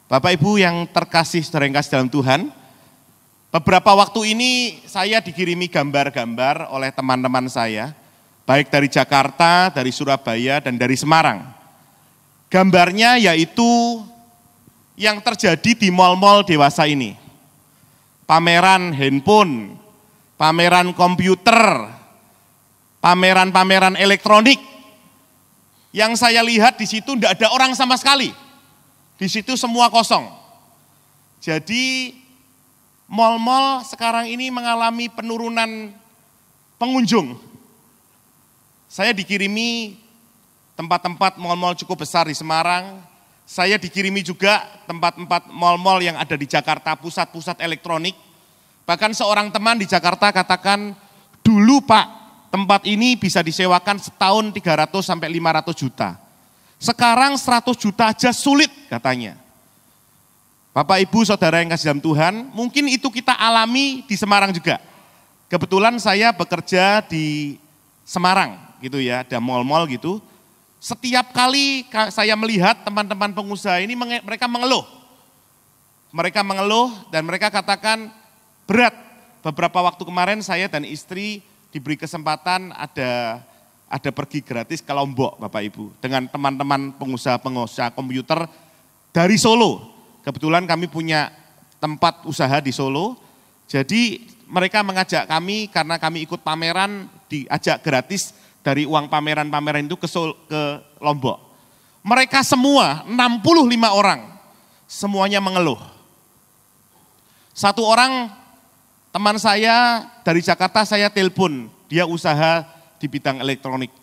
Bapak Ibu yang terkasih, saudara yang kasih dalam Tuhan, beberapa waktu ini saya dikirimi gambar-gambar oleh teman-teman saya, baik dari Jakarta, dari Surabaya, dan dari Semarang. Gambarnya yaitu yang terjadi di mal-mal dewasa ini. Pameran handphone, pameran komputer, pameran-pameran elektronik. Yang saya lihat di situ tidak ada orang sama sekali. Di situ semua kosong. Jadi mal-mal sekarang ini mengalami penurunan pengunjung. Saya dikirimi tempat-tempat mal-mal cukup besar di Semarang. Saya dikirimi juga tempat-tempat mal-mal yang ada di Jakarta, pusat-pusat elektronik. Bahkan seorang teman di Jakarta katakan, dulu Pak, tempat ini bisa disewakan setahun 300 sampai 500 juta. Sekarang 100 juta aja sulit katanya. Bapak Ibu Saudara yang kasih dalam Tuhan, mungkin itu kita alami di Semarang juga. Kebetulan saya bekerja di Semarang gitu ya, ada mal-mal gitu. Setiap kali saya melihat teman-teman pengusaha ini mereka mengeluh. Mereka mengeluh dan mereka katakan berat. Beberapa waktu kemarin saya dan istri diberi kesempatan ada pergi gratis ke Lombok Bapak Ibu dengan teman-teman pengusaha komputer dari Solo. Kebetulan kami punya tempat usaha di Solo. Jadi mereka mengajak kami karena kami ikut pameran diajak gratis dari uang pameran-pameran itu ke Lombok. Mereka semua 65 orang semuanya mengeluh. Satu orang teman saya dari Jakarta saya telepon, dia usaha di bidang elektronik,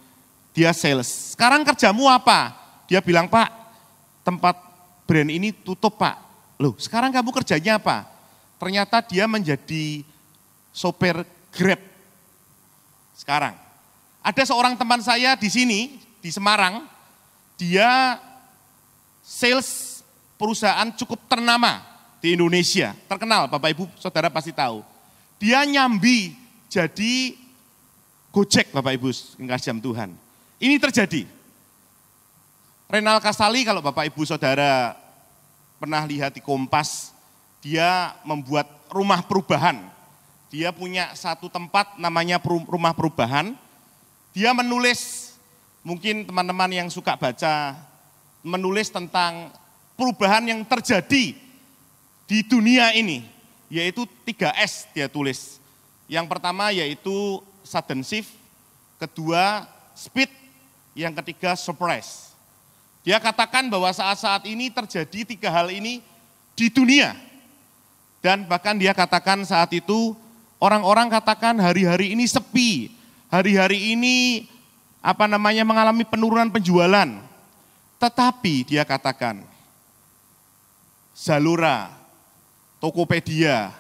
dia sales. Sekarang kerjamu apa? Dia bilang, Pak, tempat brand ini tutup Pak. Loh, sekarang kamu kerjanya apa? Ternyata dia menjadi sopir Grab. Sekarang, ada seorang teman saya di sini, di Semarang, dia sales perusahaan cukup ternama di Indonesia, terkenal Bapak Ibu Saudara pasti tahu. Dia nyambi jadi Gojek Bapak Ibu yang kasih dalam Tuhan. Ini terjadi. Renal Kasali kalau Bapak Ibu Saudara pernah lihat di Kompas, dia membuat rumah perubahan. Dia punya satu tempat namanya rumah perubahan. Dia menulis, mungkin teman-teman yang suka baca, menulis tentang perubahan yang terjadi di dunia ini. Yaitu 3S dia tulis. Yang pertama yaitu sudden shift, kedua speed, yang ketiga surprise. Dia katakan bahwa saat-saat ini terjadi 3 hal ini di dunia. Dan bahkan dia katakan saat itu orang-orang katakan hari-hari ini sepi. Hari-hari ini mengalami penurunan penjualan. Tetapi dia katakan Zalora, Tokopedia,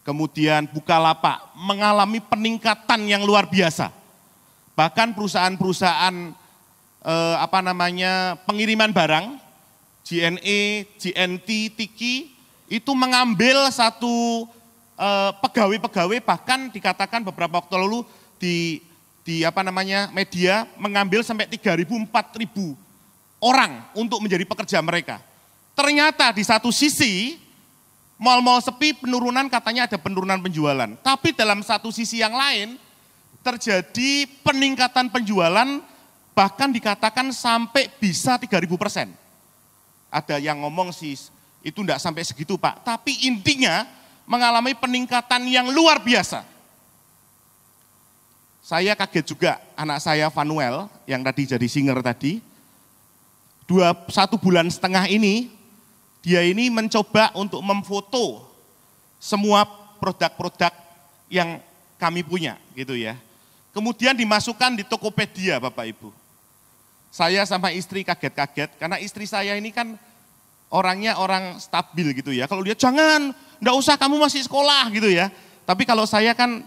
kemudian Bukalapak mengalami peningkatan yang luar biasa. Bahkan perusahaan-perusahaan pengiriman barang, JNE, JNT, Tiki itu mengambil satu pegawai-pegawai, bahkan dikatakan beberapa waktu lalu di media mengambil sampai 3.000, 4.000 orang untuk menjadi pekerja mereka. Ternyata di satu sisi mal-mal sepi, penurunan katanya ada penurunan penjualan. Tapi dalam satu sisi yang lain, terjadi peningkatan penjualan, bahkan dikatakan sampai bisa 3.000%. Ada yang ngomong sih, itu enggak sampai segitu Pak. Tapi intinya mengalami peningkatan yang luar biasa. Saya kaget juga, anak saya Vanuel, yang tadi jadi singer tadi, 1,5 bulan ini, dia ini mencoba untuk memfoto semua produk-produk yang kami punya gitu ya. Kemudian dimasukkan di Tokopedia Bapak Ibu. Saya sama istri kaget-kaget karena istri saya ini kan orangnya orang stabil gitu ya. Kalau dia jangan, enggak usah kamu masih sekolah gitu ya. Tapi kalau saya kan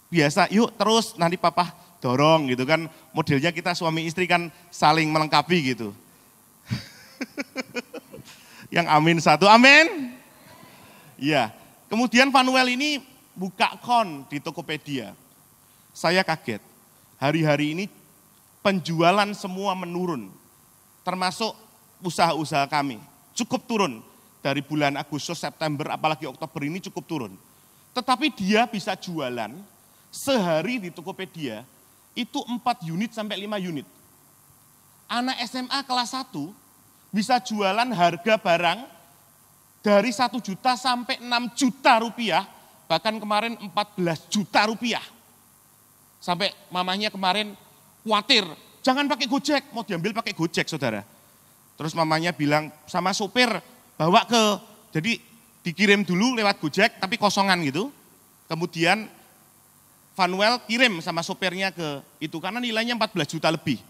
biasa, yuk terus nanti papa dorong gitu kan. Modelnya kita suami istri kan saling melengkapi gitu. Yang amin satu, amin. Iya, kemudian Vanuel ini buka akun di Tokopedia. Saya kaget, hari-hari ini penjualan semua menurun, termasuk usaha-usaha kami. cukup turun. Dari bulan Agustus, September, apalagi Oktober ini cukup turun. Tetapi dia bisa jualan sehari di Tokopedia itu 4 unit sampai 5 unit. Anak SMA kelas 1 bisa jualan harga barang dari 1 juta sampai 6 juta rupiah, bahkan kemarin 14 juta rupiah. Sampai mamanya kemarin khawatir, jangan pakai Gojek, mau diambil pakai Gojek saudara. Terus mamanya bilang sama sopir, bawa jadi dikirim dulu lewat Gojek tapi kosongan gitu. Kemudian Vanuel kirim sama sopirnya ke itu karena nilainya 14 juta lebih.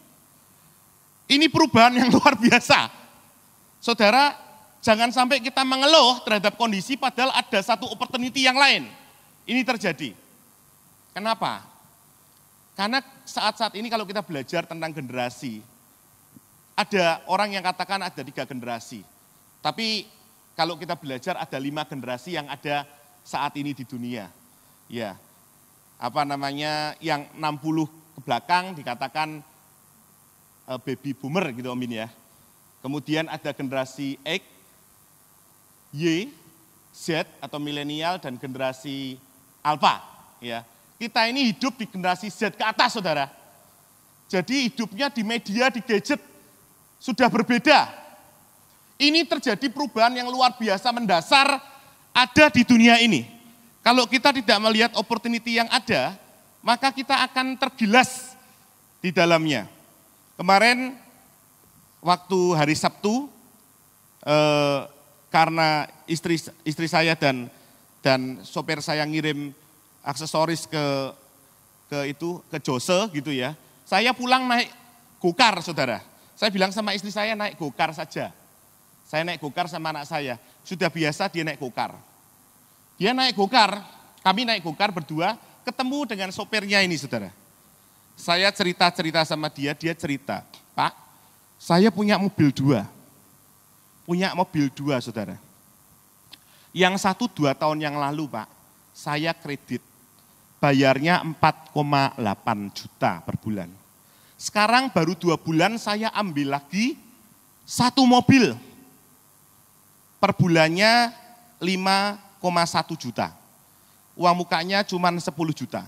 Ini perubahan yang luar biasa. Saudara, jangan sampai kita mengeluh terhadap kondisi padahal ada satu opportunity yang lain. Ini terjadi. Kenapa? Karena saat-saat ini kalau kita belajar tentang generasi, ada orang yang katakan ada 3 generasi. Tapi kalau kita belajar ada 5 generasi yang ada saat ini di dunia. Ya, yang 60 ke belakang dikatakan baby boomer gitu Om Min ya. Kemudian ada generasi X, Y, Z atau milenial dan generasi Alpha ya. Kita ini hidup di generasi Z ke atas saudara. Jadi hidupnya di media, di gadget sudah berbeda. Ini terjadi perubahan yang luar biasa mendasar ada di dunia ini. Kalau kita tidak melihat opportunity yang ada, maka kita akan tergilas di dalamnya. Kemarin waktu hari Sabtu, karena istri saya dan sopir saya ngirim aksesoris ke Jose gitu ya. Saya pulang naik gokar saudara. Saya bilang sama istri saya naik gokar saja. Saya naik gokar sama anak saya. Sudah biasa dia naik gokar. Dia naik gokar, kami naik gokar berdua, ketemu dengan sopirnya ini saudara. Saya cerita sama dia cerita, Pak, saya punya mobil 2. Punya mobil 2 saudara. Yang satu 2 tahun yang lalu Pak, saya kredit. Bayarnya 4,8 juta per bulan. Sekarang baru 2 bulan saya ambil lagi 1 mobil. Per bulannya 5,1 juta. Uang mukanya cuma 10 juta.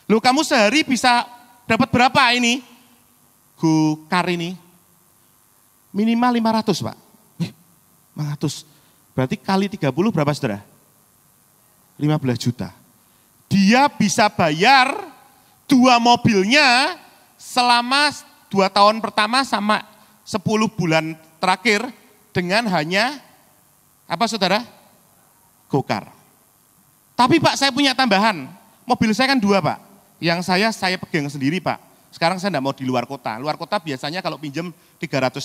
Loh kamu sehari bisa dapat berapa ini? Gokar ini? Minimal 500 Pak. 500. Berarti kali 30 berapa saudara? 15 juta. Dia bisa bayar 2 mobilnya selama 2 tahun pertama sama 10 bulan terakhir dengan hanya apa saudara? Gokar. Tapi Pak saya punya tambahan, mobil saya kan 2 Pak. Yang saya pegang sendiri Pak. Sekarang saya enggak mau di luar kota. Luar kota biasanya kalau pinjam 350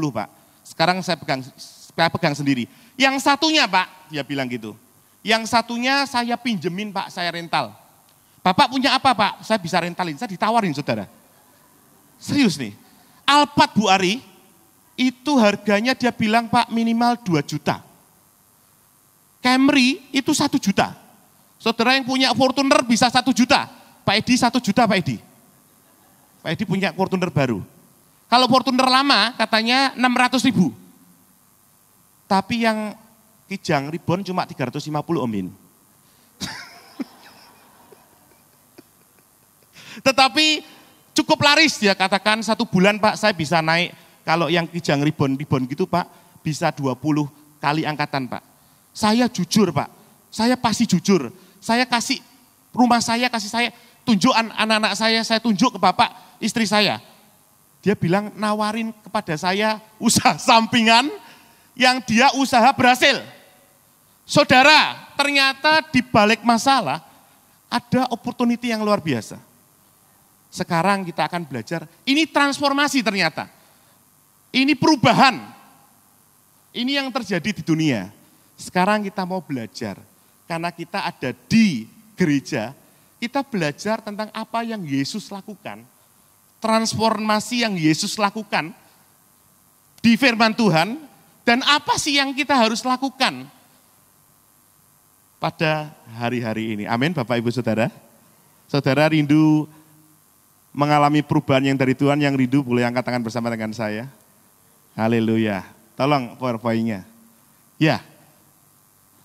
Pak. Sekarang saya pegang sendiri. Yang satunya Pak, dia bilang gitu. Yang satunya saya pinjemin Pak, saya rental. Bapak punya apa Pak? Saya bisa rentalin, saya ditawarin saudara. Serius nih. Alphard Bu Ari, itu harganya dia bilang Pak minimal 2 juta. Camry itu 1 juta. Saudara yang punya Fortuner bisa 1 juta. Pak Edi 1 juta Pak Edi. Pak Edi punya Fortuner baru. Kalau Fortuner lama katanya 600.000. Tapi yang Kijang Ribbon cuma 350 Om Min. Tetapi cukup laris dia katakan 1 bulan Pak saya bisa naik. Kalau yang Kijang Ribbon gitu Pak bisa 20 kali angkatan Pak. Saya jujur Pak, saya pasti jujur. Saya kasih rumah saya, kasih saya tunjuk anak-anak saya tunjuk ke bapak istri saya. Dia bilang nawarin kepada saya usaha sampingan yang dia usaha berhasil. Saudara, ternyata di balik masalah ada opportunity yang luar biasa. Sekarang kita akan belajar, ini transformasi ternyata. Ini perubahan. Ini yang terjadi di dunia. Sekarang kita mau belajar, karena kita ada di gereja, kita belajar tentang apa yang Yesus lakukan, transformasi yang Yesus lakukan di firman Tuhan, dan apa sih yang kita harus lakukan pada hari-hari ini. Amin Bapak Ibu Saudara. Saudara rindu mengalami perubahan yang dari Tuhan, yang rindu boleh angkat tangan bersama dengan saya. Haleluya. Tolong PowerPoint-nya. Ya,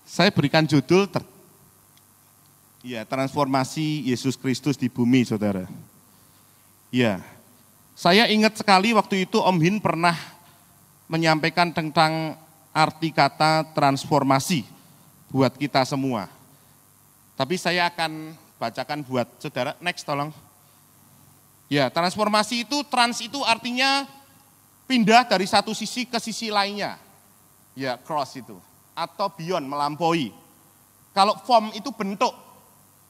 saya berikan judul transformasi Yesus Kristus di bumi, saudara. Ya, saya ingat sekali waktu itu Om Hin pernah menyampaikan tentang arti kata transformasi buat kita semua. Tapi saya akan bacakan buat saudara, next tolong. Ya, transformasi itu, trans itu artinya pindah dari satu sisi ke sisi lainnya. Ya, cross itu. Atau beyond, melampaui. Kalau form itu bentuk.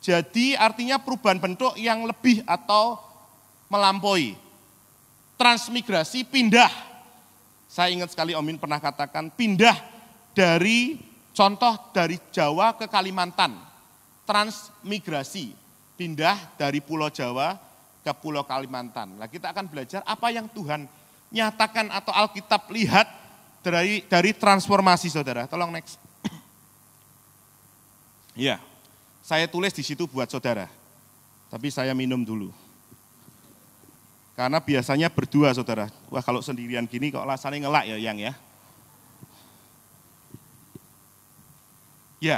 Jadi artinya perubahan bentuk yang lebih atau melampaui. Transmigrasi, pindah. Saya ingat sekali Om Min pernah katakan, pindah dari, contoh dari Jawa ke Kalimantan. Transmigrasi, pindah dari Pulau Jawa ke Pulau Kalimantan. Nah, kita akan belajar apa yang Tuhan nyatakan atau Alkitab lihat dari transformasi, saudara. Tolong next. Ya, saya tulis di situ buat saudara. Tapi saya minum dulu. Karena biasanya berdua, saudara. Wah, kalau sendirian gini kok rasanya ngelak ya, Yang ya. Ya,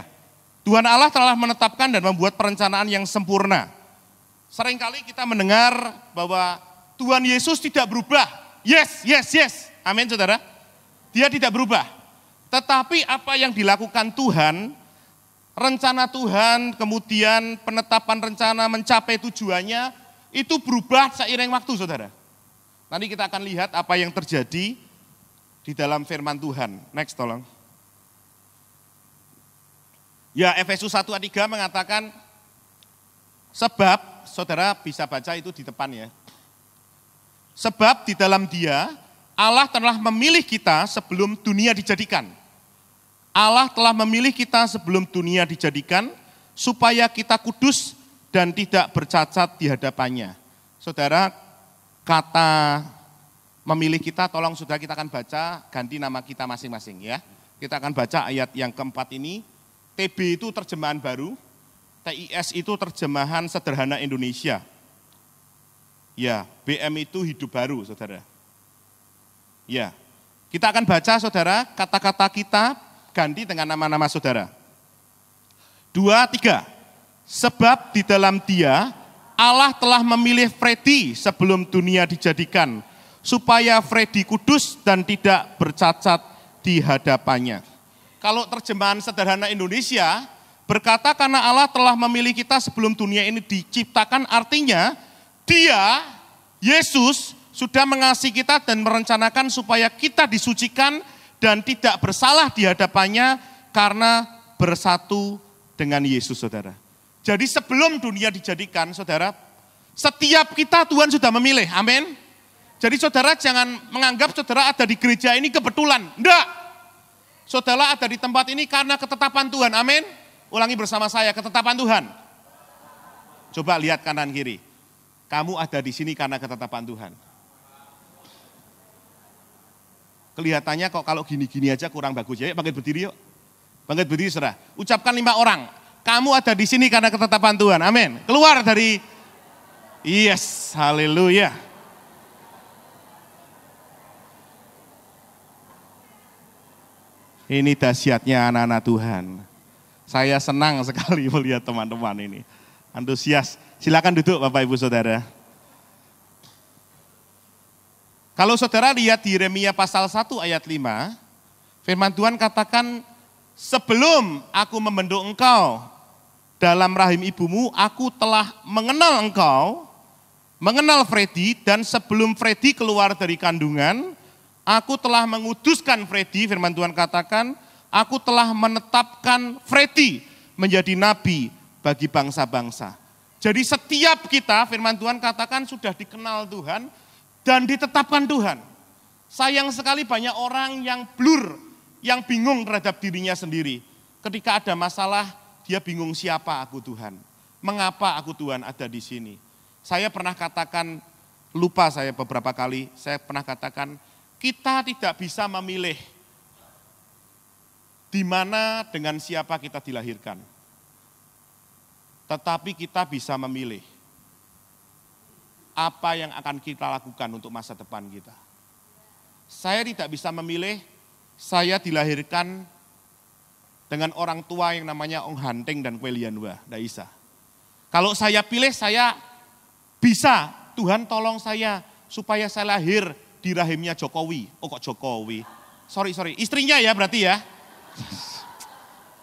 Tuhan Allah telah menetapkan dan membuat perencanaan yang sempurna. Seringkali kita mendengar bahwa Tuhan Yesus tidak berubah. Yes, yes, yes. Amin, saudara. Dia tidak berubah. Tetapi apa yang dilakukan Tuhan, rencana Tuhan, kemudian penetapan rencana mencapai tujuannya, itu berubah seiring waktu, saudara. Nanti kita akan lihat apa yang terjadi di dalam firman Tuhan. Next, tolong. Ya, Efesus 1 ayat 3 mengatakan, sebab, saudara bisa baca itu di depan ya. Sebab di dalam Dia, Allah telah memilih kita sebelum dunia dijadikan. Allah telah memilih kita sebelum dunia dijadikan, supaya kita kudus dan tidak bercacat di hadapannya. Saudara, kata memilih kita, tolong saudara kita akan baca, ganti nama kita masing-masing ya. Kita akan baca ayat yang keempat ini. TB itu terjemahan baru, TIS itu terjemahan sederhana Indonesia. Ya, BM itu hidup baru, saudara. Ya, kita akan baca, saudara, kata-kata kita ganti dengan nama-nama saudara. 2, 3. Sebab di dalam Dia, Allah telah memilih Freddy sebelum dunia dijadikan, supaya Freddy kudus dan tidak bercacat di hadapannya. Kalau terjemahan sederhana Indonesia, berkata karena Allah telah memilih kita sebelum dunia ini diciptakan, artinya Dia, Yesus, sudah mengasihi kita dan merencanakan supaya kita disucikan dan tidak bersalah di hadapannya karena bersatu dengan Yesus, saudara. Jadi sebelum dunia dijadikan, saudara, setiap kita Tuhan sudah memilih, amin. Jadi saudara jangan menganggap saudara ada di gereja ini kebetulan, enggak. Saudara ada di tempat ini karena ketetapan Tuhan, amin. Ulangi bersama saya, ketetapan Tuhan. Coba lihat kanan kiri. Kamu ada di sini karena ketetapan Tuhan. Kelihatannya kok kalau gini-gini aja kurang bagus ya. Bangkit berdiri yuk. Bangkit berdiri, saudara. Ucapkan 5 orang. Kamu ada di sini karena ketetapan Tuhan, amin. Keluar dari, yes, haleluya. Ini dahsyatnya anak-anak Tuhan. Saya senang sekali melihat teman-teman ini. Antusias. Silakan duduk Bapak Ibu Saudara. Kalau saudara lihat di Yeremia pasal 1 ayat 5, firman Tuhan katakan, sebelum aku membentuk engkau dalam rahim ibumu, aku telah mengenal engkau, mengenal Freddy, dan sebelum Freddy keluar dari kandungan, aku telah menguduskan Freddy, firman Tuhan katakan, aku telah menetapkan Freddy menjadi nabi bagi bangsa-bangsa. Jadi setiap kita, firman Tuhan katakan, sudah dikenal Tuhan dan ditetapkan Tuhan. Sayang sekali banyak orang yang blur, yang bingung terhadap dirinya sendiri. Ketika ada masalah, dia bingung siapa aku Tuhan. Mengapa aku Tuhan ada di sini. Saya pernah katakan, lupa saya beberapa kali, saya pernah katakan, kita tidak bisa memilih di mana dengan siapa kita dilahirkan. Tetapi kita bisa memilih apa yang akan kita lakukan untuk masa depan kita. Saya tidak bisa memilih saya dilahirkan dengan orang tua yang namanya Ong Hanteng dan Kwelianwa, tidak bisa. Kalau saya pilih, saya bisa, Tuhan tolong saya supaya saya lahir di rahimnya Jokowi. Oh kok Jokowi? Sorry, istrinya ya berarti ya.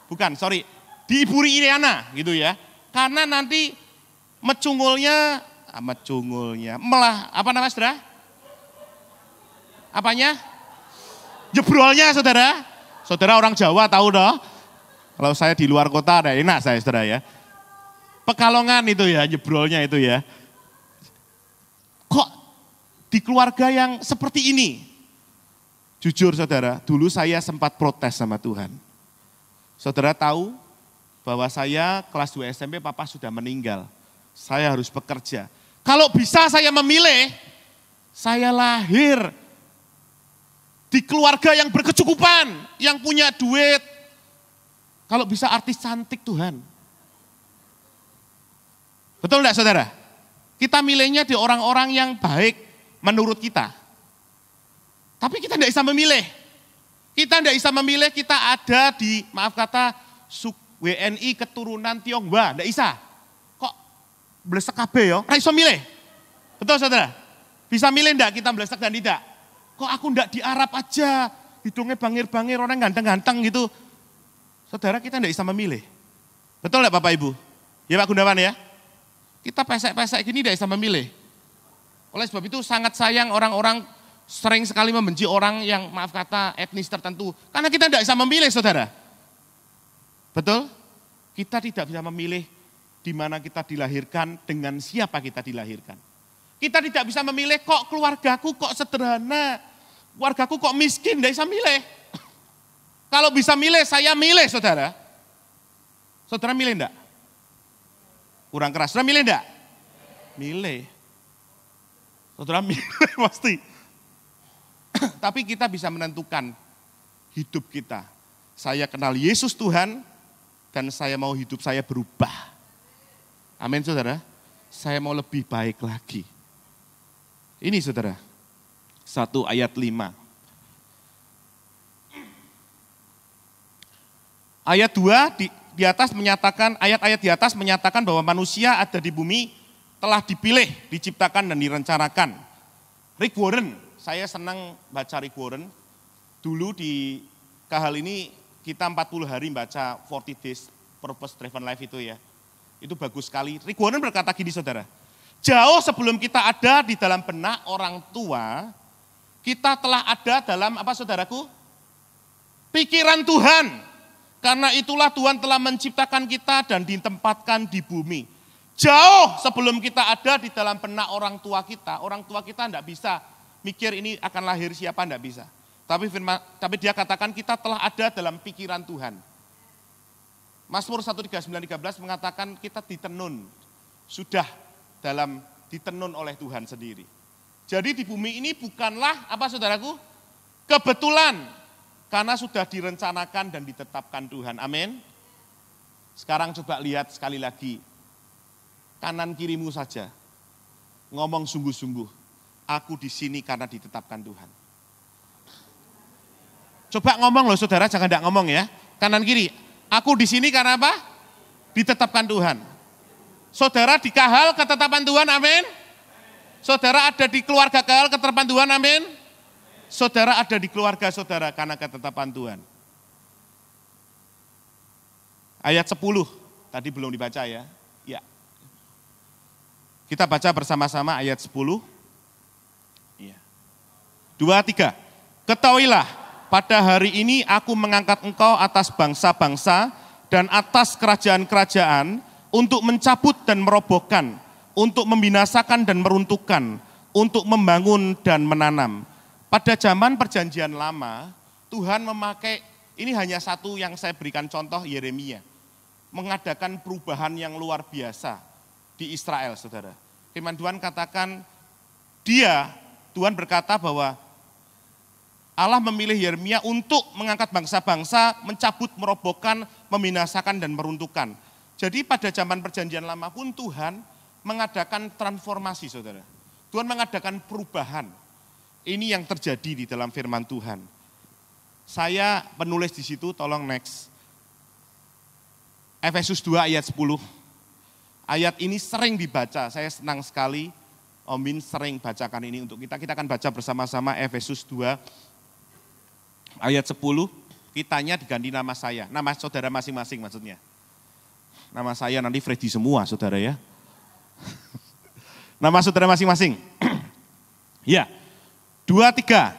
Bukan, sorry. Di Ibu Iriana gitu ya. Karena nanti mecungulnya, melah, apa namanya saudara? Apanya? Jebrolnya saudara. Saudara orang Jawa tahu dong. Kalau saya di luar kota ada enak saya saudara ya. Pekalongan itu ya, jebrolnya itu ya. Kok di keluarga yang seperti ini? Jujur saudara, dulu saya sempat protes sama Tuhan. Saudara tahu bahwa saya kelas 2 SMP papa sudah meninggal. Saya harus bekerja. Kalau bisa saya memilih, saya lahir di keluarga yang berkecukupan, yang punya duit. Kalau bisa artis cantik Tuhan. Betul enggak saudara? Kita milihnya di orang-orang yang baik menurut kita. Tapi kita tidak bisa memilih. Kita tidak bisa memilih kita ada di, maaf kata, WNI keturunan Tionghoa. Tidak bisa. Kok blesek kabeh ya? Tidak bisa milih. Betul saudara? Bisa milih enggak kita blesek dan tidak? Kok aku enggak di Arab aja? Hidungnya bangir-bangir, orang ganteng-ganteng gitu. Saudara kita tidak bisa memilih. Betul enggak Bapak Ibu? Ya Pak Gunawan ya? Kita pesek-pesek gini tidak bisa memilih. Oleh sebab itu sangat sayang orang-orang sering sekali membenci orang yang maaf kata etnis tertentu. Karena kita tidak bisa memilih saudara. Betul? Kita tidak bisa memilih di mana kita dilahirkan dengan siapa kita dilahirkan. Kita tidak bisa memilih kok keluargaku kok sederhana. Keluargaku kok miskin, tidak bisa milih. Kalau bisa milih, saya milih saudara. Saudara milih enggak? Kurang keras, saudara milih enggak? Milih. Saudara milih pasti. Tapi kita bisa menentukan hidup kita. Saya kenal Yesus Tuhan dan saya mau hidup saya berubah. Amin saudara. Saya mau lebih baik lagi. Ini saudara. 1 ayat 5. Ayat 2 di atas menyatakan, ayat-ayat di atas menyatakan bahwa manusia ada di bumi telah dipilih, diciptakan dan direncanakan. Rick Warren, saya senang baca Rick Warren. Dulu di Kahal ini kita 40 hari baca 40 Days Purpose Driven Life itu ya. Itu bagus sekali. Rick Warren berkata gini saudara, jauh sebelum kita ada di dalam benak orang tua, kita telah ada dalam apa saudaraku? Pikiran Tuhan. Karena itulah Tuhan telah menciptakan kita dan ditempatkan di bumi. Jauh sebelum kita ada di dalam benak orang tua kita tidak bisa mikir ini akan lahir siapa, tidak bisa. Tapi dia katakan kita telah ada dalam pikiran Tuhan. Mazmur 139:13 mengatakan kita ditenun, sudah ditenun oleh Tuhan sendiri. Jadi di bumi ini bukanlah apa saudaraku? Kebetulan. Karena sudah direncanakan dan ditetapkan Tuhan. Amin. Sekarang coba lihat sekali lagi. Kanan kirimu saja. Ngomong sungguh-sungguh. Aku di sini karena ditetapkan Tuhan. Coba ngomong loh saudara, jangan tidak ngomong ya. Kanan kiri. Aku di sini karena apa? Ditetapkan Tuhan. Saudara di Kahal ketetapan Tuhan, amin. Saudara ada di keluarga Kahal ketetapan Tuhan, amin. Saudara ada di keluarga saudara karena ketetapan Tuhan. Ayat 10, tadi belum dibaca ya. Ya. Kita baca bersama-sama ayat 10. Ya. 2, 3. Ketahuilah, pada hari ini aku mengangkat engkau atas bangsa-bangsa dan atas kerajaan-kerajaan untuk mencabut dan merobohkan, untuk membinasakan dan meruntuhkan, untuk membangun dan menanam. Pada zaman perjanjian lama, Tuhan memakai, ini hanya satu yang saya berikan contoh, Yeremia. Mengadakan perubahan yang luar biasa di Israel, saudara. Firman Tuhan katakan, Tuhan berkata bahwa Allah memilih Yeremia untuk mengangkat bangsa-bangsa, mencabut, merobohkan, membinasakan, dan meruntuhkan. Jadi pada zaman perjanjian lama pun Tuhan mengadakan transformasi, saudara. Tuhan mengadakan perubahan. Ini yang terjadi di dalam firman Tuhan. Saya penulis di situ, tolong next. Efesus 2 ayat 10. Ayat ini sering dibaca, saya senang sekali. Om Bin sering bacakan ini untuk kita. Kita akan baca bersama-sama Efesus 2 ayat 10. Kitanya diganti nama saya, nama saudara masing-masing maksudnya. Nama saya nanti Freddy semua saudara ya. Nama saudara masing-masing. Ya, 2-3.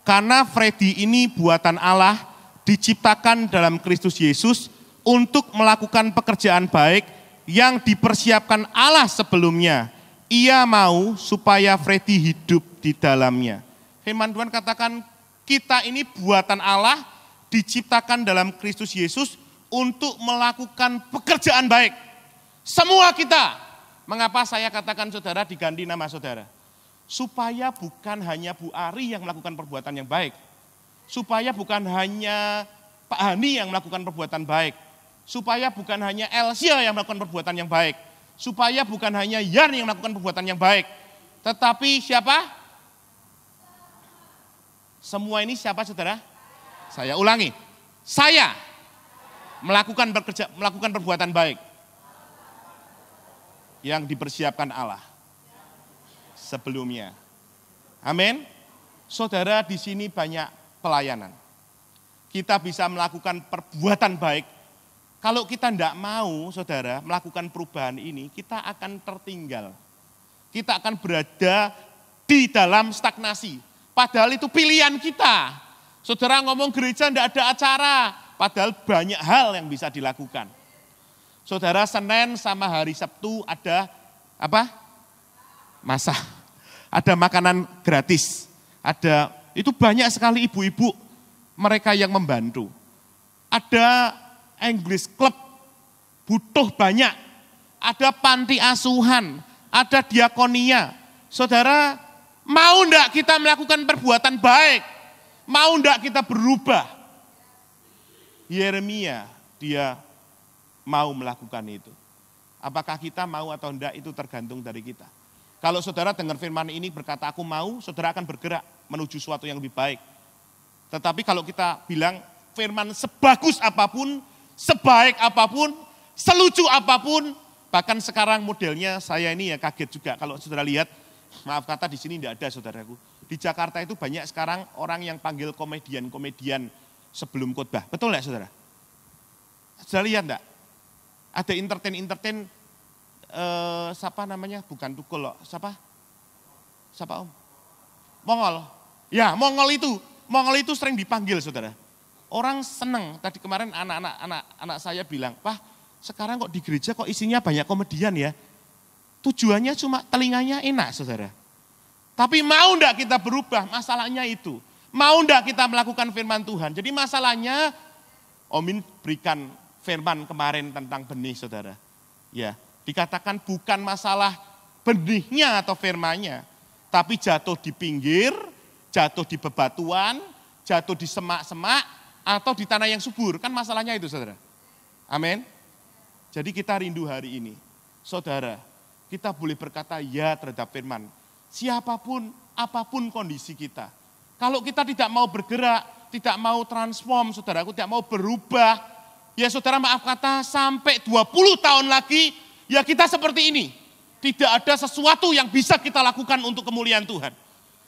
Karena Freddy ini buatan Allah, diciptakan dalam Kristus Yesus untuk melakukan pekerjaan baik yang dipersiapkan Allah sebelumnya. Ia mau supaya Freddy hidup di dalamnya. Firman Tuhan katakan kita ini buatan Allah, diciptakan dalam Kristus Yesus untuk melakukan pekerjaan baik. Semua kita. Mengapa saya katakan saudara diganti nama saudara? Supaya bukan hanya Bu Ari yang melakukan perbuatan yang baik. Supaya bukan hanya Pak Hani yang melakukan perbuatan baik. Supaya bukan hanya Elsia yang melakukan perbuatan yang baik. Supaya bukan hanya Yan yang melakukan perbuatan yang baik. Tetapi siapa? Semua ini siapa saudara? Saya ulangi. Saya melakukan perbuatan baik. Yang dipersiapkan Allah. Sebelumnya. Amin. Saudara, di sini banyak pelayanan. Kita bisa melakukan perbuatan baik. Kalau kita tidak mau, saudara, melakukan perubahan ini, kita akan tertinggal. Kita akan berada di dalam stagnasi. Padahal itu pilihan kita. Saudara ngomong gereja tidak ada acara, padahal banyak hal yang bisa dilakukan. Saudara, Senin sama hari Sabtu ada apa? Masa. Ada makanan gratis. Ada, itu banyak sekali ibu-ibu mereka yang membantu. Ada English Club, butuh banyak. Ada panti asuhan, ada diakonia. Saudara, mau enggak kita melakukan perbuatan baik? Mau enggak kita berubah? Yeremia, dia mau melakukan itu. Apakah kita mau atau enggak itu tergantung dari kita. Kalau saudara dengar firman ini berkata aku mau, saudara akan bergerak menuju sesuatu yang lebih baik. Tetapi kalau kita bilang firman sebagus apapun, sebaik apapun, selucu apapun, bahkan sekarang modelnya saya ini ya kaget juga kalau saudara lihat, maaf kata di sini tidak ada saudaraku. Di Jakarta itu banyak sekarang orang yang panggil komedian-komedian sebelum khotbah. Betul enggak saudara? Saudara lihat enggak? Ada entertain, siapa namanya? Bukan Tukul loh, siapa? Siapa om? Mongol. Ya Mongol itu sering dipanggil saudara. Orang seneng, tadi kemarin anak saya bilang, Pak sekarang kok di gereja kok isinya banyak komedian ya. Tujuannya cuma telinganya enak saudara. Tapi mau enggak kita berubah, masalahnya itu. Mau enggak kita melakukan firman Tuhan. Jadi masalahnya, Omin berikan firman kemarin tentang benih saudara. Ya, dikatakan bukan masalah benihnya atau firmannya. Tapi jatuh di pinggir, jatuh di bebatuan, jatuh di semak-semak, atau di tanah yang subur. Kan masalahnya itu saudara. Amin. Jadi kita rindu hari ini. Saudara, kita boleh berkata ya terhadap firman. Siapapun, apapun kondisi kita. Kalau kita tidak mau bergerak, tidak mau transform, saudaraku tidak mau berubah. Ya saudara maaf kata sampai 20 tahun lagi, ya kita seperti ini. Tidak ada sesuatu yang bisa kita lakukan untuk kemuliaan Tuhan.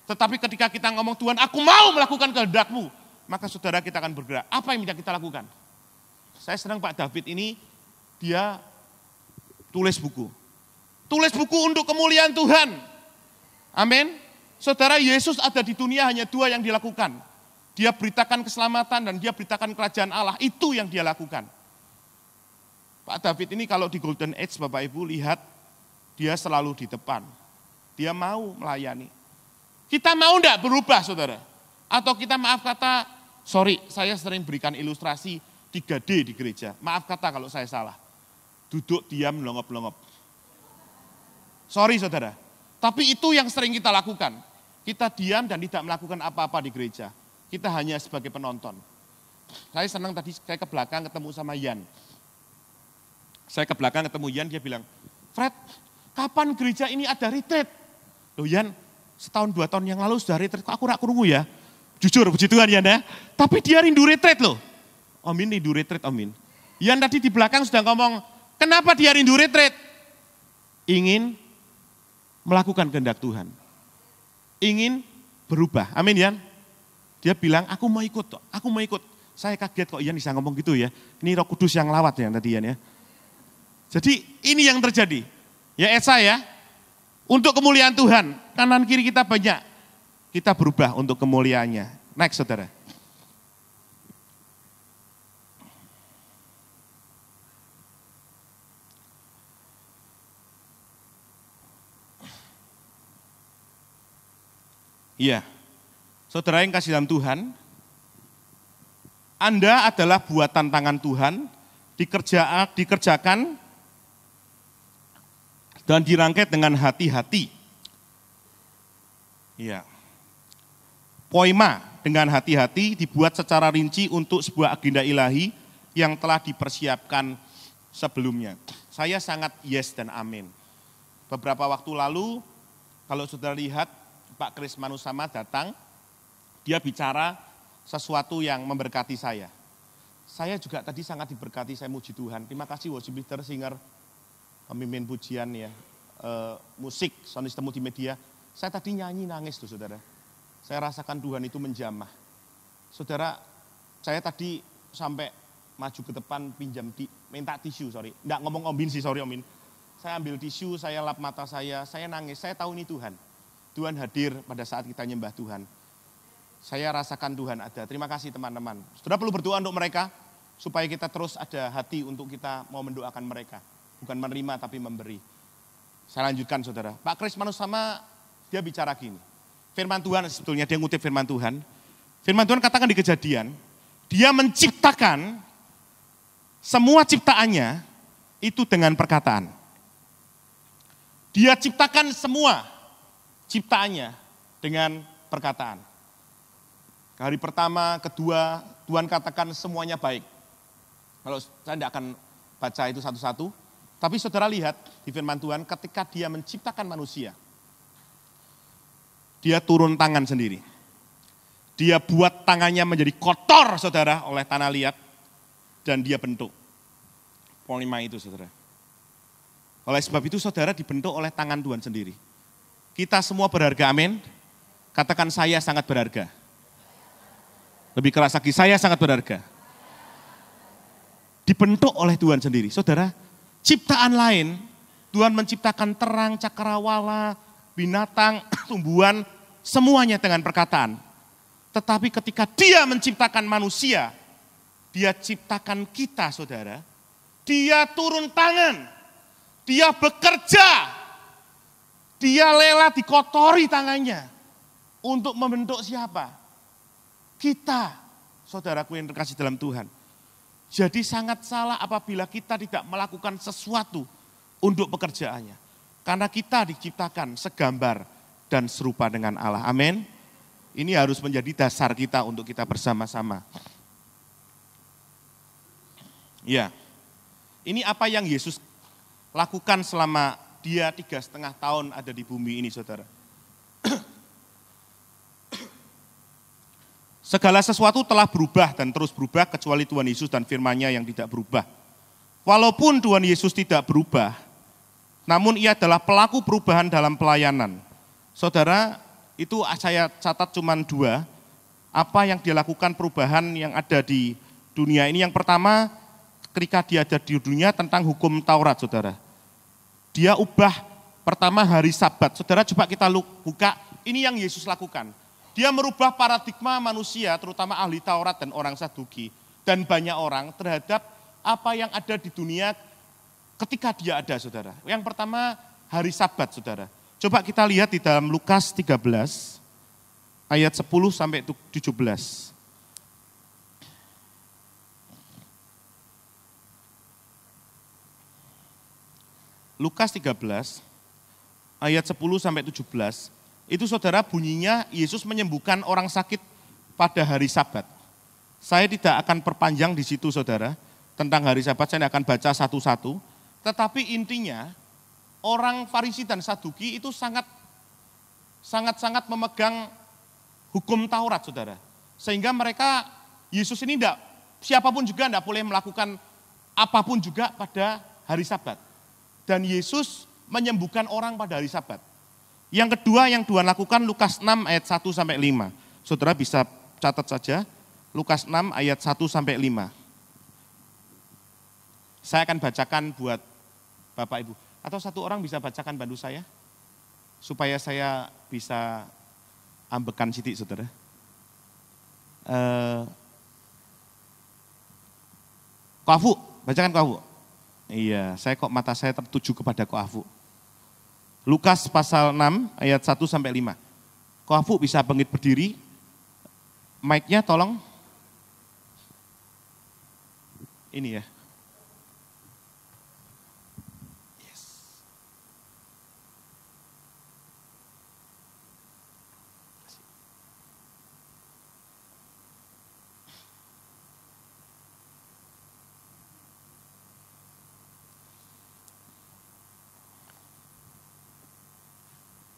Tetapi ketika kita ngomong Tuhan, aku mau melakukan kehendak-Mu. Maka saudara kita akan bergerak. Apa yang bisa kita lakukan? Saya senang Pak David ini, dia tulis buku. Tulis buku untuk kemuliaan Tuhan. Amin. Saudara, Yesus ada di dunia hanya 2 yang dilakukan. Dia beritakan keselamatan dan dia beritakan kerajaan Allah. Itu yang dia lakukan. Pak David ini kalau di Golden Age Bapak Ibu lihat, dia selalu di depan. Dia mau melayani. Kita mau enggak berubah saudara? Atau kita maaf kata, sorry saya sering berikan ilustrasi 3D di gereja. Maaf kata kalau saya salah. Duduk, diam, melongop-longop. Sorry saudara. Tapi itu yang sering kita lakukan. Kita diam dan tidak melakukan apa-apa di gereja. Kita hanya sebagai penonton. Saya senang tadi saya ke belakang ketemu sama Yan. Saya ke belakang ketemu Yan, dia bilang, Fred, kapan gereja ini ada retreat? Loh Yan, setahun 2 tahun yang lalu sudah retreat, kok aku kurungu ya? Jujur, puji Tuhan ya, nah. Tapi dia rindu retreat loh. Om Min rindu retreat, Om Min. Yang tadi di belakang sudah ngomong, kenapa dia rindu retreat? Ingin melakukan kehendak Tuhan. Ingin berubah, amin ya. Dia bilang, aku mau ikut, aku mau ikut. Saya kaget kok Ian bisa ngomong gitu ya. Ini Roh Kudus yang lawat ya tadi Ian ya. Jadi ini yang terjadi. Ya Esa ya, untuk kemuliaan Tuhan, kanan kiri kita banyak. Kita berubah untuk kemuliaannya. Next saudara. Iya, saudara yang kasih dalam Tuhan, Anda adalah buatan tangan Tuhan, dikerjakan dan dirangkai dengan hati-hati. Iya. Poema dengan hati-hati dibuat secara rinci untuk sebuah agenda ilahi yang telah dipersiapkan sebelumnya. Saya sangat yes dan amin. Beberapa waktu lalu, kalau saudara lihat Pak Kris Manusama datang, dia bicara sesuatu yang memberkati saya. Saya juga tadi sangat diberkati, saya muji Tuhan. Terima kasih worship leader, singer, pemimpin pujian ya, musik, sound system multimedia. Saya tadi nyanyi nangis tuh saudara. Saya rasakan Tuhan itu menjamah. Saudara, saya tadi sampai maju ke depan minta tisu, Enggak ngomong Om Bin sih, Om Bin. Saya ambil tisu, saya lap mata saya nangis, saya tahu ini Tuhan. Tuhan hadir pada saat kita nyembah Tuhan. Saya rasakan Tuhan ada. Terima kasih teman-teman. Saudara perlu berdoa untuk mereka, supaya kita terus ada hati untuk kita mau mendoakan mereka. Bukan menerima tapi memberi. Saya lanjutkan saudara. Pak Kris Manusama dia bicara gini. Firman Tuhan sebetulnya dia ngutip firman Tuhan. Firman Tuhan katakan di Kejadian, dia menciptakan semua ciptaannya itu dengan perkataan. Dia ciptakan semua ciptaannya dengan perkataan. Hari pertama, kedua, Tuhan katakan semuanya baik. Kalau saya tidak akan baca itu satu-satu, tapi saudara lihat di firman Tuhan ketika dia menciptakan manusia, dia turun tangan sendiri. Dia buat tangannya menjadi kotor saudara oleh tanah liat, dan dia bentuk. Poema itu saudara. Oleh sebab itu saudara dibentuk oleh tangan Tuhan sendiri. Kita semua berharga, amin. Katakan saya sangat berharga. Lebih keras lagi, saya sangat berharga. Dibentuk oleh Tuhan sendiri. Saudara, ciptaan lain, Tuhan menciptakan terang, cakrawala, binatang, tumbuhan, semuanya dengan perkataan. Tetapi ketika dia menciptakan manusia, dia ciptakan kita saudara, dia turun tangan, dia bekerja, dia rela dikotori tangannya untuk membentuk siapa? Kita, saudaraku yang terkasih dalam Tuhan. Jadi sangat salah apabila kita tidak melakukan sesuatu untuk pekerjaannya. Karena kita diciptakan segambar dan serupa dengan Allah. Amin. Ini harus menjadi dasar kita untuk kita bersama-sama. Ya, ini apa yang Yesus lakukan selama dia 3,5 tahun ada di bumi ini saudara. Segala sesuatu telah berubah dan terus berubah kecuali Tuhan Yesus dan firman-Nya yang tidak berubah. Walaupun Tuhan Yesus tidak berubah, namun ia adalah pelaku perubahan dalam pelayanan. Saudara, itu saya catat cuma 2, apa yang dia lakukan perubahan yang ada di dunia ini. Yang pertama, ketika dia ada di dunia tentang hukum Taurat, saudara. Dia ubah pertama hari Sabat. Saudara coba kita buka, ini yang Yesus lakukan. Dia merubah paradigma manusia, terutama ahli Taurat dan orang Saduki, dan banyak orang terhadap apa yang ada di dunia ketika dia ada, saudara. Yang pertama, hari Sabat, saudara. Coba kita lihat di dalam Lukas 13, ayat 10 sampai 17. Lukas 13, ayat 10 sampai 17. Itu saudara bunyinya Yesus menyembuhkan orang sakit pada hari Sabat. Saya tidak akan perpanjang di situ saudara, tentang hari Sabat saya tidak akan baca satu-satu. Tetapi intinya orang Farisi dan Saduki itu sangat memegang hukum Taurat saudara. Sehingga mereka, Yesus ini siapapun juga tidak boleh melakukan apapun juga pada hari Sabat. Dan Yesus menyembuhkan orang pada hari Sabat. Yang kedua yang Tuhan lakukan Lukas 6 ayat 1 sampai 5. Saudara bisa catat saja, Lukas 6 ayat 1 sampai 5. Saya akan bacakan buat Bapak Ibu. Atau satu orang bisa bacakan bantu saya? Supaya saya bisa ambekan sidik, saudara. Koafu, bacakan Koafu. Iya, mata saya tertuju kepada Koafu. Lukas pasal 6 ayat 1 sampai 5. Koafu bisa bangkit berdiri. Mic-nya tolong. Ini ya.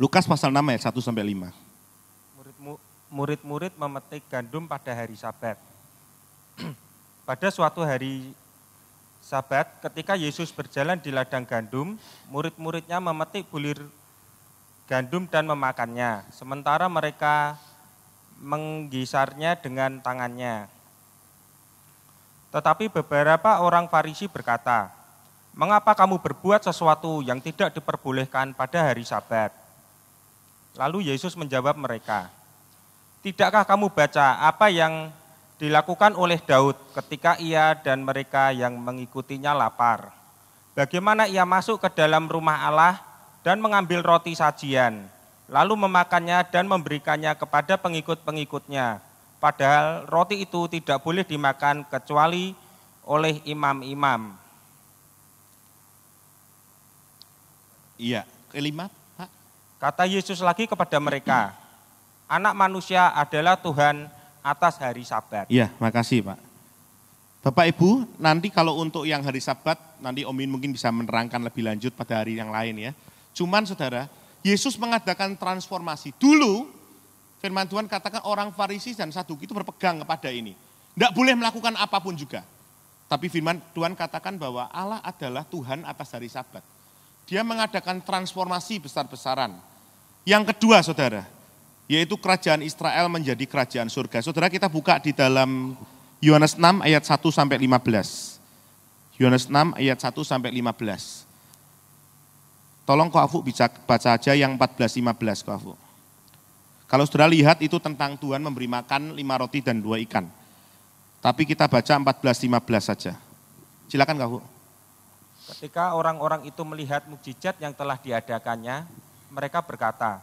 Lukas pasal 6 ayat 1 sampai 5. Murid-murid memetik gandum pada hari Sabat. Pada suatu hari Sabat, ketika Yesus berjalan di ladang gandum, murid-muridnya memetik bulir gandum dan memakannya, sementara mereka menggisarnya dengan tangannya. Tetapi beberapa orang Farisi berkata, "Mengapa kamu berbuat sesuatu yang tidak diperbolehkan pada hari Sabat?" Lalu Yesus menjawab mereka, "Tidakkah kamu baca apa yang dilakukan oleh Daud ketika ia dan mereka yang mengikutinya lapar? Bagaimana ia masuk ke dalam rumah Allah dan mengambil roti sajian, lalu memakannya dan memberikannya kepada pengikut-pengikutnya, padahal roti itu tidak boleh dimakan kecuali oleh imam-imam." Iya, kelima. Kata Yesus lagi kepada mereka, "Anak manusia adalah Tuhan atas hari Sabat." Iya, makasih Pak. Bapak Ibu, nanti kalau untuk yang hari Sabat, nanti Om In mungkin bisa menerangkan lebih lanjut pada hari yang lain ya. Cuman saudara, Yesus mengadakan transformasi. Dulu, firman Tuhan katakan orang Farisi dan Saduki itu berpegang kepada ini. Tidak boleh melakukan apapun juga. Tapi firman Tuhan katakan bahwa Allah adalah Tuhan atas hari Sabat. Dia mengadakan transformasi besar-besaran. Yang kedua saudara, yaitu kerajaan Israel menjadi kerajaan surga. Saudara kita buka di dalam Yohanes 6 ayat 1 sampai 15. Yohanes 6 ayat 1 sampai 15. Tolong Koafu bisa baca aja yang 14-15 Koafu. Kalau saudara lihat itu tentang Tuhan memberi makan 5 roti dan 2 ikan. Tapi kita baca 14-15 saja. Silakan Koafu. Ketika orang-orang itu melihat mukjizat yang telah diadakannya, mereka berkata,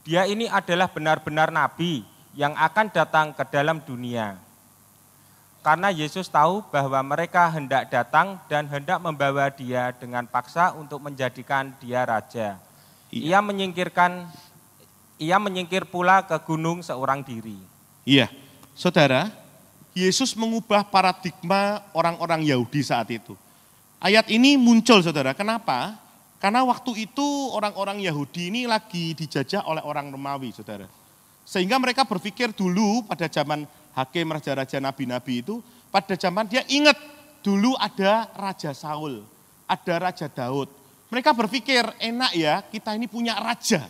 "Dia ini adalah benar-benar nabi yang akan datang ke dalam dunia." Karena Yesus tahu bahwa mereka hendak datang dan hendak membawa dia dengan paksa untuk menjadikan dia raja. Ia menyingkir pula ke gunung seorang diri. Iya, saudara, Yesus mengubah paradigma orang-orang Yahudi saat itu. Ayat ini muncul saudara, kenapa? Karena waktu itu orang-orang Yahudi ini lagi dijajah oleh orang Romawi, saudara. Sehingga mereka berpikir dulu pada zaman hakim, raja-raja, nabi-nabi itu, pada zaman dia ingat dulu ada Raja Saul, ada Raja Daud. Mereka berpikir enak ya kita ini punya raja.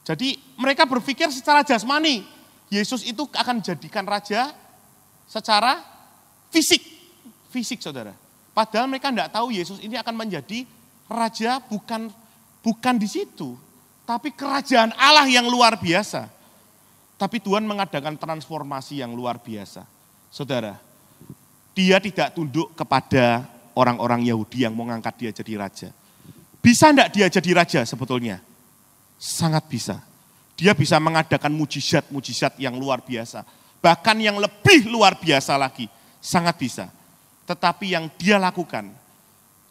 Jadi mereka berpikir secara jasmani, Yesus itu akan jadikan raja secara fisik saudara. Padahal mereka tidak tahu Yesus ini akan menjadi raja bukan di situ, tapi kerajaan Allah yang luar biasa. Tapi Tuhan mengadakan transformasi yang luar biasa. Saudara, dia tidak tunduk kepada orang-orang Yahudi yang mau ngangkat dia jadi raja. Bisa enggak dia jadi raja sebetulnya? Sangat bisa. Dia bisa mengadakan mujizat-mujizat yang luar biasa. Bahkan yang lebih luar biasa lagi. Sangat bisa. Tetapi yang dia lakukan,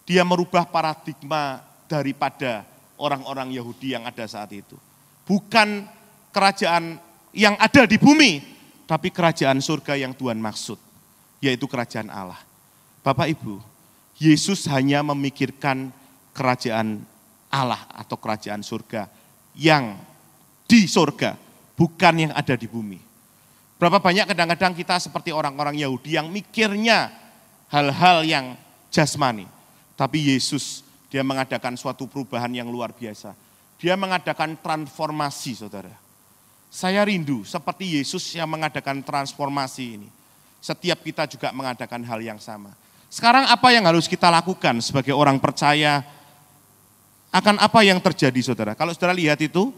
dia merubah paradigma daripada orang-orang Yahudi yang ada saat itu. Bukan kerajaan yang ada di bumi, tapi kerajaan surga yang Tuhan maksud, yaitu kerajaan Allah. Bapak Ibu, Yesus hanya memikirkan kerajaan Allah atau kerajaan surga yang di surga, bukan yang ada di bumi. Berapa banyak kadang-kadang kita seperti orang-orang Yahudi yang mikirnya hal-hal yang jasmani. Tapi Yesus, dia mengadakan suatu perubahan yang luar biasa. Dia mengadakan transformasi, saudara. Saya rindu seperti Yesus yang mengadakan transformasi ini. Setiap kita juga mengadakan hal yang sama. Sekarang apa yang harus kita lakukan sebagai orang percaya? Akan apa yang terjadi, saudara? Kalau saudara lihat itu,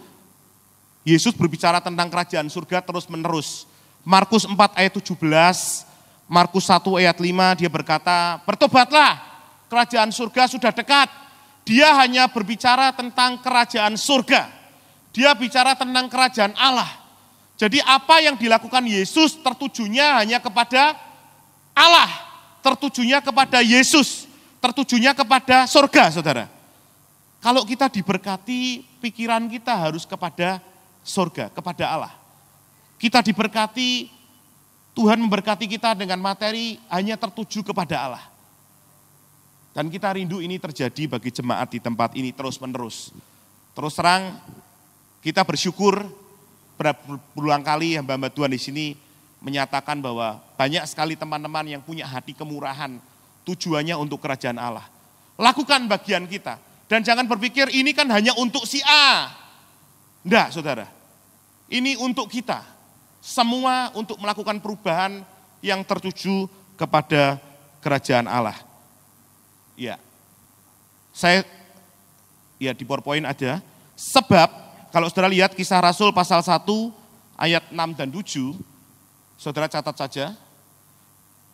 Yesus berbicara tentang kerajaan surga terus menerus. Markus 4 ayat 17, Markus 1 ayat 5, dia berkata, bertobatlah, kerajaan surga sudah dekat. Dia hanya berbicara tentang kerajaan surga. Dia bicara tentang kerajaan Allah. Jadi apa yang dilakukan Yesus tertujunya hanya kepada Allah. Tertujunya kepada Yesus. Tertujunya kepada surga, saudara. Kalau kita diberkati, pikiran kita harus kepada surga, kepada Allah. Kita diberkati, Tuhan memberkati kita dengan materi hanya tertuju kepada Allah. Dan kita rindu ini terjadi bagi jemaat di tempat ini terus menerus. Terus terang, kita bersyukur berulang kali hamba-hamba Tuhan di sini menyatakan bahwa banyak sekali teman-teman yang punya hati kemurahan, tujuannya untuk kerajaan Allah. Lakukan bagian kita. Dan jangan berpikir ini kan hanya untuk si A. Enggak, saudara. Ini untuk kita. Semua untuk melakukan perubahan yang tertuju kepada kerajaan Allah. Ya, di PowerPoint ada. Sebab, kalau saudara lihat Kisah Rasul pasal 1 ayat 6 dan 7, saudara catat saja.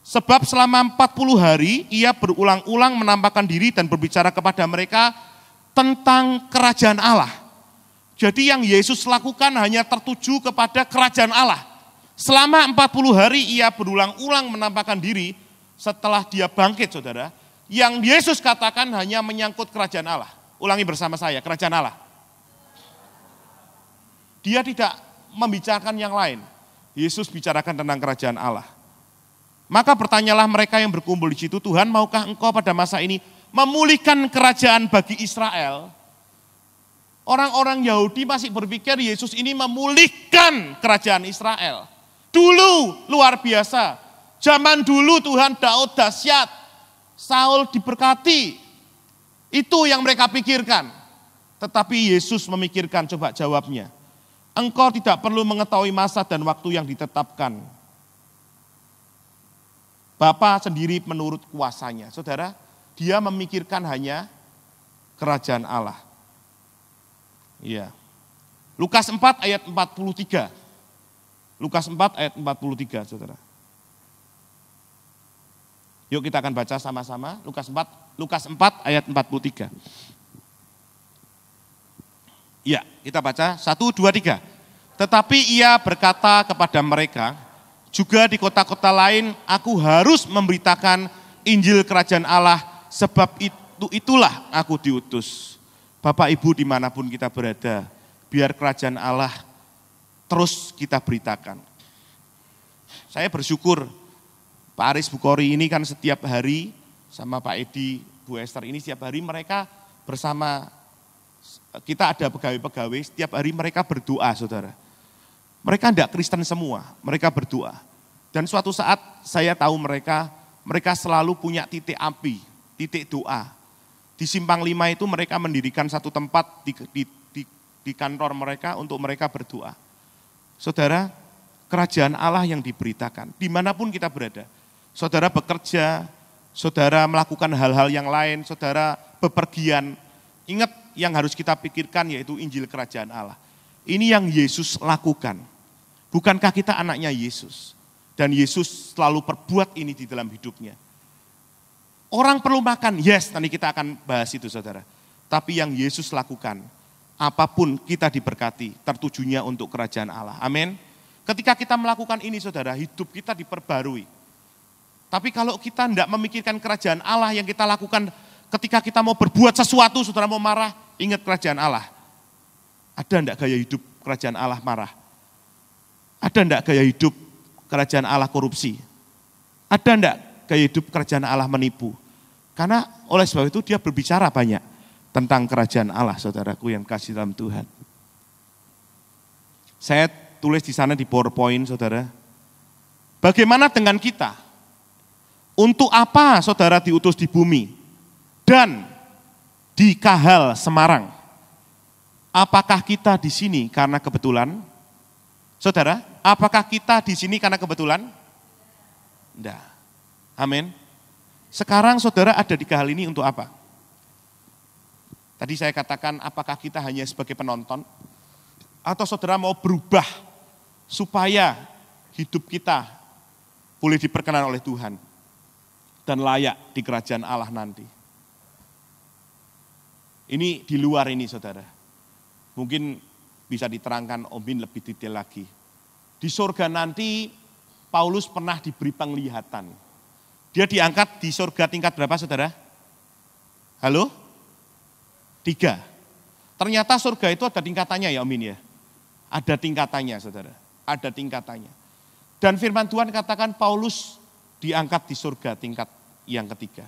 Sebab selama 40 hari ia berulang-ulang menampakkan diri dan berbicara kepada mereka tentang kerajaan Allah. Jadi yang Yesus lakukan hanya tertuju kepada kerajaan Allah. Selama 40 hari ia berulang-ulang menampakkan diri setelah dia bangkit, saudara. Yang Yesus katakan hanya menyangkut kerajaan Allah. Ulangi bersama saya, kerajaan Allah. Dia tidak membicarakan yang lain. Yesus bicarakan tentang kerajaan Allah. Maka bertanyalah mereka yang berkumpul di situ, Tuhan maukah engkau pada masa ini memulihkan kerajaan bagi Israel? Orang-orang Yahudi masih berpikir Yesus ini memulihkan kerajaan Israel. Dulu luar biasa. Zaman dulu Tuhan Daud dahsyat. Saul diberkati. Itu yang mereka pikirkan. Tetapi Yesus memikirkan, coba jawabnya. Engkau tidak perlu mengetahui masa dan waktu yang ditetapkan. Bapa sendiri menurut kuasanya. Saudara, dia memikirkan hanya kerajaan Allah. Iya. Lukas 4 ayat 43. Lukas 4 ayat 43, saudara. Yuk kita akan baca sama-sama. Lukas 4 ayat 43. Ya, kita baca 1, 2, 3. Tetapi ia berkata kepada mereka, juga di kota-kota lain aku harus memberitakan Injil kerajaan Allah, sebab itulah aku diutus. Bapak Ibu dimanapun kita berada, biar kerajaan Allah terus kita beritakan. Saya bersyukur Pak Aris Bukori ini kan setiap hari sama Pak Edi, Bu Esther ini setiap hari mereka bersama, kita ada pegawai-pegawai, setiap hari mereka berdoa, saudara. Mereka tidak Kristen semua, mereka berdoa. Dan suatu saat saya tahu mereka selalu punya titik api, titik doa. Di Simpang 5 itu mereka mendirikan satu tempat di kantor mereka untuk mereka berdoa. Saudara, kerajaan Allah yang diberitakan, dimanapun kita berada. Saudara bekerja, saudara melakukan hal-hal yang lain, saudara bepergian. Ingat yang harus kita pikirkan yaitu Injil kerajaan Allah. Ini yang Yesus lakukan. Bukankah kita anaknya Yesus? Dan Yesus selalu perbuat ini di dalam hidupnya. Orang perlu makan, yes, nanti kita akan bahas itu, saudara. Tapi yang Yesus lakukan, apapun kita diberkati, tertujunya untuk kerajaan Allah. Amin. Ketika kita melakukan ini, saudara, hidup kita diperbarui. Tapi kalau kita tidak memikirkan kerajaan Allah yang kita lakukan ketika kita mau berbuat sesuatu, saudara mau marah, ingat kerajaan Allah. Ada enggak gaya hidup kerajaan Allah marah? Ada enggak gaya hidup kerajaan Allah korupsi? Ada enggak gaya hidup kerajaan Allah menipu? Karena oleh sebab itu dia berbicara banyak tentang kerajaan Allah, saudaraku yang kasih dalam Tuhan. Saya tulis di sana di PowerPoint, saudara. Bagaimana dengan kita? Untuk apa saudara diutus di bumi dan di Kahal Semarang? Apakah kita di sini karena kebetulan? Saudara, apakah kita di sini karena kebetulan? Tidak. Amin. Sekarang saudara ada di Kahal ini untuk apa? Tadi saya katakan apakah kita hanya sebagai penonton? Atau saudara mau berubah supaya hidup kita boleh diperkenan oleh Tuhan dan layak di kerajaan Allah nanti. Ini di luar ini saudara. Mungkin bisa diterangkan Om Bin lebih detail lagi. Di surga nanti Paulus pernah diberi penglihatan. Dia diangkat di surga tingkat berapa saudara? Halo? 3. Ternyata surga itu ada tingkatannya ya Om Bin ya. Ada tingkatannya saudara. Ada tingkatannya. Dan firman Tuhan katakan Paulus diangkat di surga tingkat yang ketiga.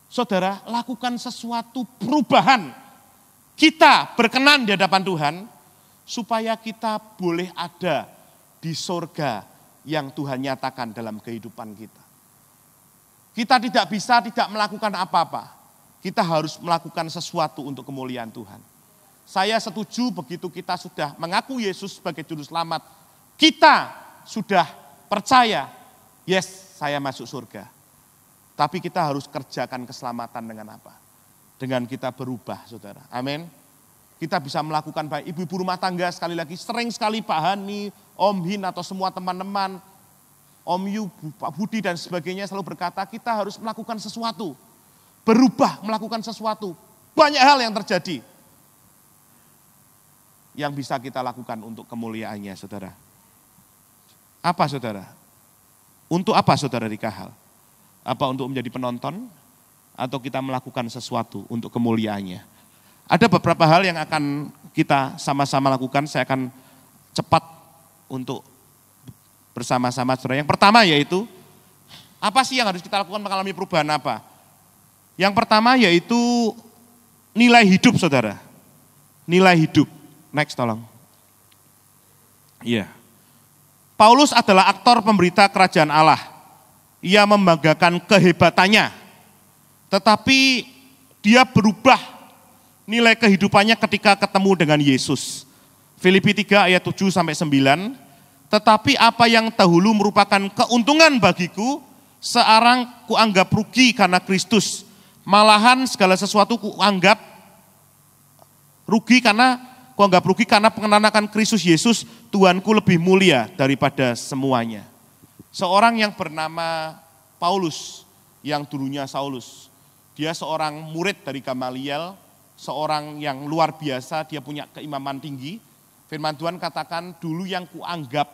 Saudara, lakukan sesuatu perubahan. Kita berkenan di hadapan Tuhan, supaya kita boleh ada di surga yang Tuhan nyatakan dalam kehidupan kita. Kita tidak bisa tidak melakukan apa-apa. Kita harus melakukan sesuatu untuk kemuliaan Tuhan. Saya setuju begitu kita sudah mengaku Yesus sebagai juru selamat, kita sudah percaya, yes, saya masuk surga. Tapi kita harus kerjakan keselamatan dengan apa? Dengan kita berubah, saudara. Amin. Kita bisa melakukan baik. Ibu-ibu rumah tangga sekali lagi, sering sekali Pak Hani, Om Hin atau semua teman-teman, Om Yu, Pak Budi dan sebagainya selalu berkata, kita harus melakukan sesuatu. Berubah, melakukan sesuatu. Banyak hal yang terjadi. Yang bisa kita lakukan untuk kemuliaannya, saudara. Apa saudara? Untuk apa saudara di Kahal? Apa untuk menjadi penonton? Atau kita melakukan sesuatu untuk kemuliaannya? Ada beberapa hal yang akan kita sama-sama lakukan. Saya akan cepat untuk bersama-sama saudara. Yang pertama yaitu, apa sih yang harus kita lakukan mengalami perubahan apa? Yang pertama yaitu nilai hidup saudara. Nilai hidup. Next tolong. Iya. Paulus adalah aktor pemberita kerajaan Allah. Ia membanggakan kehebatannya. Tetapi dia berubah nilai kehidupannya ketika ketemu dengan Yesus. Filipi 3 ayat 7 sampai 9. Tetapi apa yang dahulu merupakan keuntungan bagiku, sekarang kuanggap rugi karena Kristus. Malahan segala sesuatu kuanggap rugi karena pengenalan akan Kristus Yesus, Tuhanku lebih mulia daripada semuanya. Seorang yang bernama Paulus, yang dulunya Saulus, dia seorang murid dari Gamaliel, seorang yang luar biasa, dia punya keimaman tinggi. Firman Tuhan katakan, dulu yang kuanggap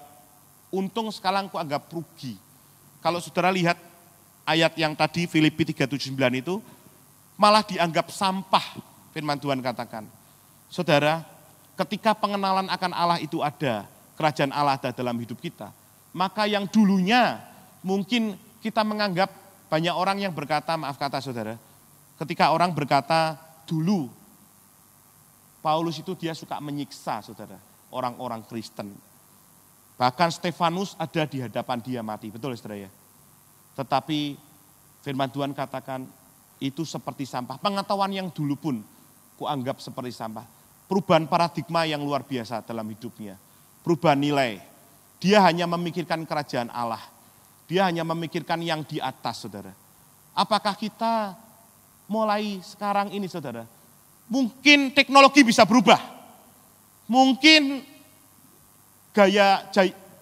untung, sekarang kuanggap rugi. Kalau saudara lihat ayat yang tadi Filipi 3:7-9 itu, malah dianggap sampah, firman Tuhan katakan. Saudara, ketika pengenalan akan Allah itu ada, kerajaan Allah ada dalam hidup kita, maka yang dulunya mungkin kita menganggap banyak orang yang berkata, maaf kata saudara, ketika orang berkata dulu, Paulus itu dia suka menyiksa saudara, orang-orang Kristen. Bahkan Stefanus ada di hadapan dia mati, betul saudara ya? Tetapi firman Tuhan katakan, itu seperti sampah. Pengetahuan yang dulu pun kuanggap seperti sampah. Perubahan paradigma yang luar biasa dalam hidupnya. Perubahan nilai. Dia hanya memikirkan kerajaan Allah. Dia hanya memikirkan yang di atas, saudara. Apakah kita mulai sekarang ini, saudara? Mungkin teknologi bisa berubah. Mungkin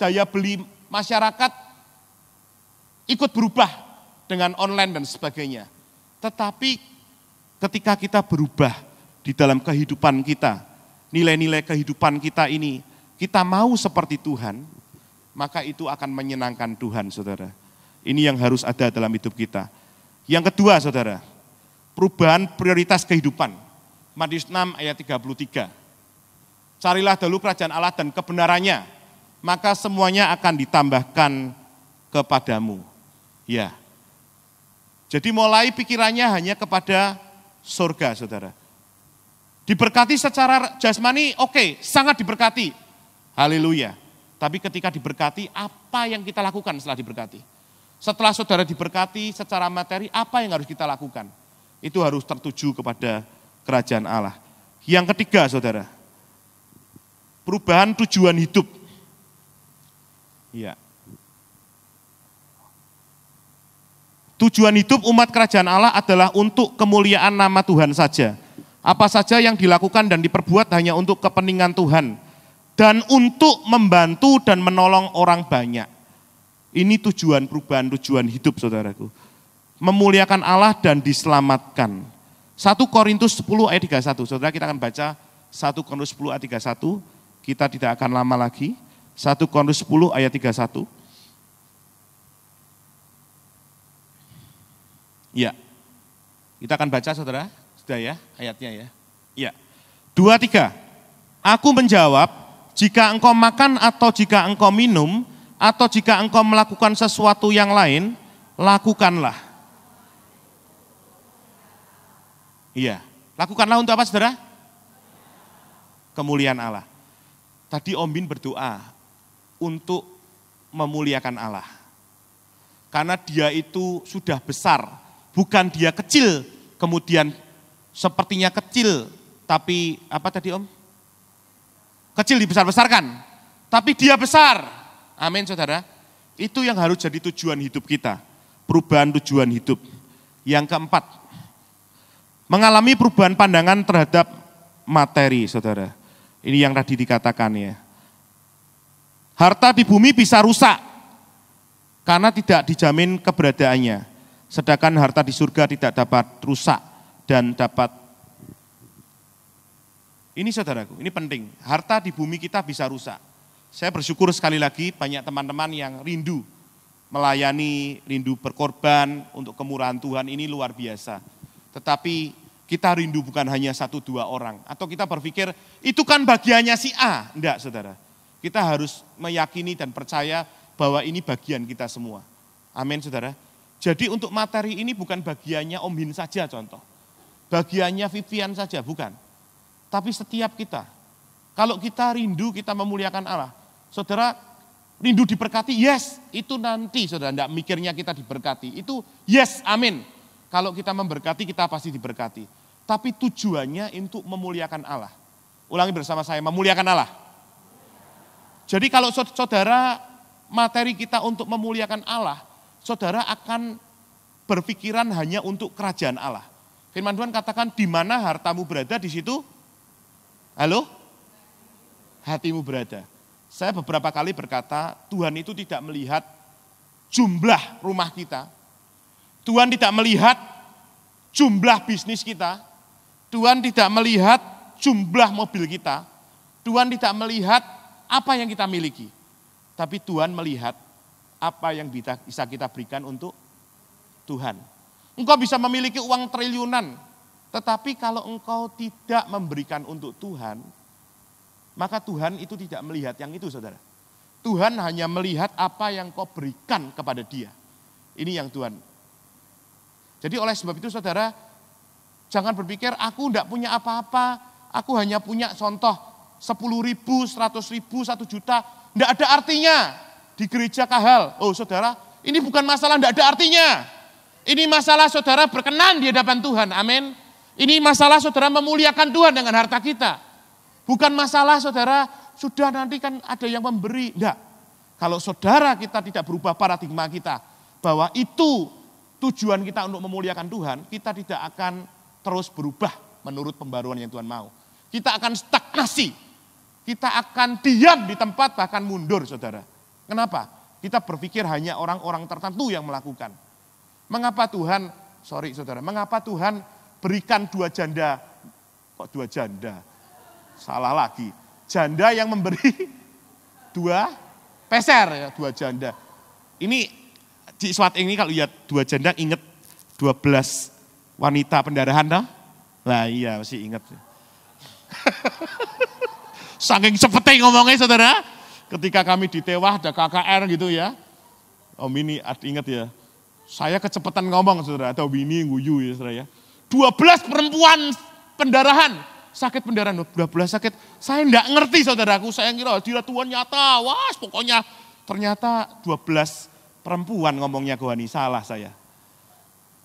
daya beli masyarakat ikut berubah dengan online dan sebagainya. Tetapi ketika kita berubah di dalam kehidupan kita, nilai-nilai kehidupan kita ini, kita mau seperti Tuhan, maka itu akan menyenangkan Tuhan, saudara. Ini yang harus ada dalam hidup kita. Yang kedua, saudara, perubahan prioritas kehidupan. Matius 6 ayat 33. Carilah dahulu kerajaan Allah dan kebenarannya, maka semuanya akan ditambahkan kepadamu. Ya. Jadi mulai pikirannya hanya kepada surga, saudara. Diberkati secara jasmani, oke, sangat diberkati. Haleluya. Tapi ketika diberkati, apa yang kita lakukan setelah diberkati? Setelah saudara diberkati secara materi, apa yang harus kita lakukan? Itu harus tertuju kepada kerajaan Allah. Yang ketiga, saudara, perubahan tujuan hidup. Ya. Tujuan hidup umat kerajaan Allah adalah untuk kemuliaan nama Tuhan saja. Apa saja yang dilakukan dan diperbuat hanya untuk kepentingan Tuhan. Dan untuk membantu dan menolong orang banyak. Ini tujuan perubahan tujuan hidup, saudaraku. Memuliakan Allah dan diselamatkan. 1 Korintus 10 ayat 31. Saudara, kita akan baca 1 Korintus 10 ayat 31. Kita tidak akan lama lagi. 1 Korintus 10 ayat 31. Ya, kita akan baca, saudara. Sudah ya ayatnya ya. Ya, 2, 3. Aku menjawab, jika engkau makan atau jika engkau minum, atau jika engkau melakukan sesuatu yang lain, lakukanlah. Iya, lakukanlah untuk apa, saudara? Kemuliaan Allah. Tadi Om Bin berdoa untuk memuliakan Allah. Karena dia itu sudah besar. Bukan dia kecil, kemudian sepertinya kecil, tapi apa tadi Om? Kecil dibesar-besarkan, tapi dia besar. Amin, saudara. Itu yang harus jadi tujuan hidup kita, perubahan tujuan hidup. Yang keempat, mengalami perubahan pandangan terhadap materi, saudara. Ini yang tadi dikatakan ya. Harta di bumi bisa rusak, karena tidak dijamin keberadaannya. Sedangkan harta di surga tidak dapat rusak dan dapat. Ini saudaraku, ini penting. Harta di bumi kita bisa rusak. Saya bersyukur sekali lagi banyak teman-teman yang rindu melayani, rindu berkorban untuk kemurahan Tuhan, ini luar biasa. Tetapi kita rindu bukan hanya 1-2 orang. Atau kita berpikir itu kan bagiannya si A. Enggak, saudara. Kita harus meyakini dan percaya bahwa ini bagian kita semua. Amin, saudara. Jadi untuk materi ini bukan bagiannya Om Hin saja contoh. Bagiannya Vivian saja, bukan. Tapi setiap kita. Kalau kita rindu, kita memuliakan Allah. Saudara, rindu diberkati, yes. Itu nanti, saudara, enggak mikirnya kita diberkati. Itu yes, amin. Kalau kita memberkati, kita pasti diberkati. Tapi tujuannya untuk memuliakan Allah. Ulangi bersama saya, memuliakan Allah. Jadi kalau saudara, materi kita untuk memuliakan Allah, saudara akan berpikiran hanya untuk kerajaan Allah. Firman Tuhan katakan, di mana hartamu berada, di situ, halo? Hatimu berada. Saya beberapa kali berkata, Tuhan itu tidak melihat jumlah rumah kita. Tuhan tidak melihat jumlah bisnis kita. Tuhan tidak melihat jumlah mobil kita. Tuhan tidak melihat apa yang kita miliki. Tapi Tuhan melihat apa yang bisa kita berikan untuk Tuhan. Engkau bisa memiliki uang triliunan, tetapi kalau engkau tidak memberikan untuk Tuhan, maka Tuhan itu tidak melihat yang itu, saudara. Tuhan hanya melihat apa yang kau berikan kepada Dia. Ini yang Tuhan. Jadi oleh sebab itu, saudara, jangan berpikir aku tidak punya apa-apa, aku hanya punya contoh 10.000, 100.000, 1 juta, tidak ada artinya. Di gereja Kahal, oh saudara, ini bukan masalah tidak ada artinya. Ini masalah saudara berkenan di hadapan Tuhan, amin. Ini masalah saudara memuliakan Tuhan dengan harta kita. Bukan masalah saudara, sudah nanti kan ada yang memberi, enggak. Kalau saudara kita tidak berubah paradigma kita, bahwa itu tujuan kita untuk memuliakan Tuhan, kita tidak akan terus berubah menurut pembaruan yang Tuhan mau. Kita akan stagnasi, kita akan diam di tempat bahkan mundur, saudara. Kenapa? Kita berpikir hanya orang-orang tertentu yang melakukan. Mengapa Tuhan, mengapa Tuhan berikan 2 janda, kok 2 janda? Salah lagi, janda yang memberi 2 peser, ya, 2 janda. Ini, di saat ini kalau lihat 2 janda, ingat 12 wanita pendarahan, toh? Lah iya, masih ingat. Saking cepetnya ngomongnya, saudara. Ketika kami di Tewah ada KKR gitu ya. Om ini ingat ya. Saya kecepatan ngomong, saudara. Atau Bini nguyu ya, saudara ya. 12 perempuan pendarahan. sakit pendarahan, 12 sakit. Saya enggak ngerti saudaraku, saya kira dia Tuhan nyata. Wah pokoknya ternyata 12 perempuan ngomongnya Gohani, salah saya.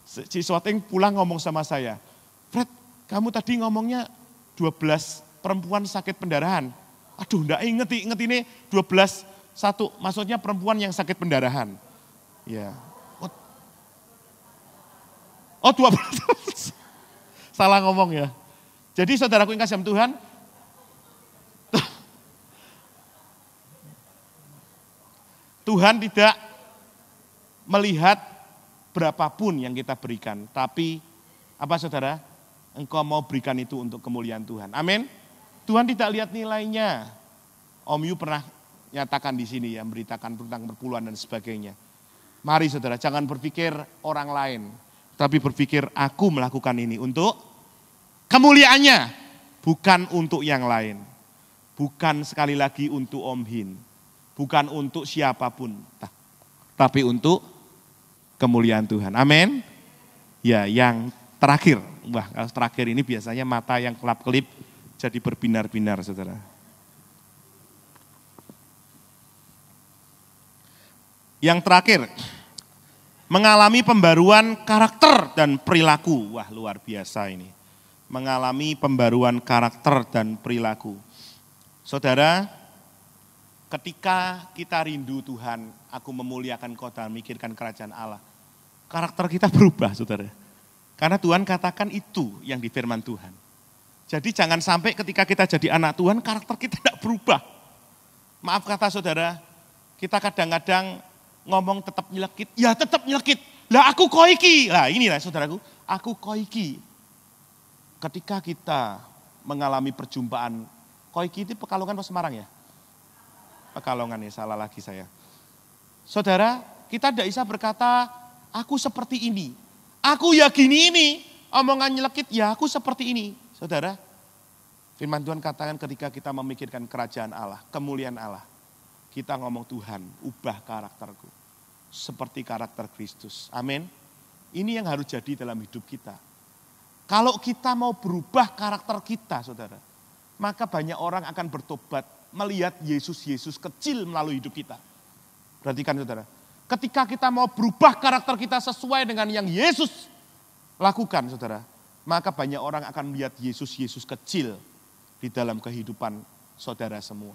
Si Swateng pulang ngomong sama saya, Fred kamu tadi ngomongnya 12 perempuan sakit pendarahan. Aduh enggak inget ini 12 satu, maksudnya perempuan yang sakit pendarahan. Ya. Oh 12. Salah ngomong ya. Jadi saudaraku yang kasih Tuhan, Tuhan tidak melihat berapapun yang kita berikan. Tapi apa saudara? Engkau mau berikan itu untuk kemuliaan Tuhan. Amin. Tuhan tidak lihat nilainya. Om Yu pernah nyatakan di sini ya, memberitakan tentang perpuluhan dan sebagainya. Mari saudara, jangan berpikir orang lain. Tapi berpikir aku melakukan ini untuk kemuliaannya. Bukan untuk yang lain. Bukan sekali lagi untuk Om Hin. Bukan untuk siapapun. Tapi untuk kemuliaan Tuhan. Amin. Ya, yang terakhir. Wah, kalau terakhir ini biasanya mata yang kelap-kelip jadi berbinar-binar, saudara. Yang terakhir, mengalami pembaruan karakter dan perilaku. Wah, luar biasa ini. Mengalami pembaruan karakter dan perilaku. Saudara, ketika kita rindu Tuhan, aku memuliakan Kau dan memikirkan kerajaan Allah. Karakter kita berubah, saudara. Karena Tuhan katakan itu yang di firman Tuhan. Jadi jangan sampai ketika kita jadi anak Tuhan, karakter kita tidak berubah. Maaf kata saudara, kita kadang-kadang ngomong tetap nyelekit, ya tetap nyelekit. Lah aku koiki, lah inilah saudaraku, aku koiki. Ketika kita mengalami perjumpaan, koiki itu Pekalongan atau Semarang ya? Pekalongan ya, salah lagi saya. Saudara, kita tidak bisa berkata, aku seperti ini. Aku ya gini ini, omongan nyelekit, ya aku seperti ini. Saudara, firman Tuhan katakan ketika kita memikirkan kerajaan Allah, kemuliaan Allah. Kita ngomong Tuhan, ubah karakterku. Seperti karakter Kristus. Amin. Ini yang harus jadi dalam hidup kita. Kalau kita mau berubah karakter kita, saudara, maka banyak orang akan bertobat melihat Yesus kecil melalui hidup kita. Perhatikan saudara, ketika kita mau berubah karakter kita sesuai dengan yang Yesus lakukan, saudara, maka banyak orang akan melihat Yesus kecil di dalam kehidupan saudara semua.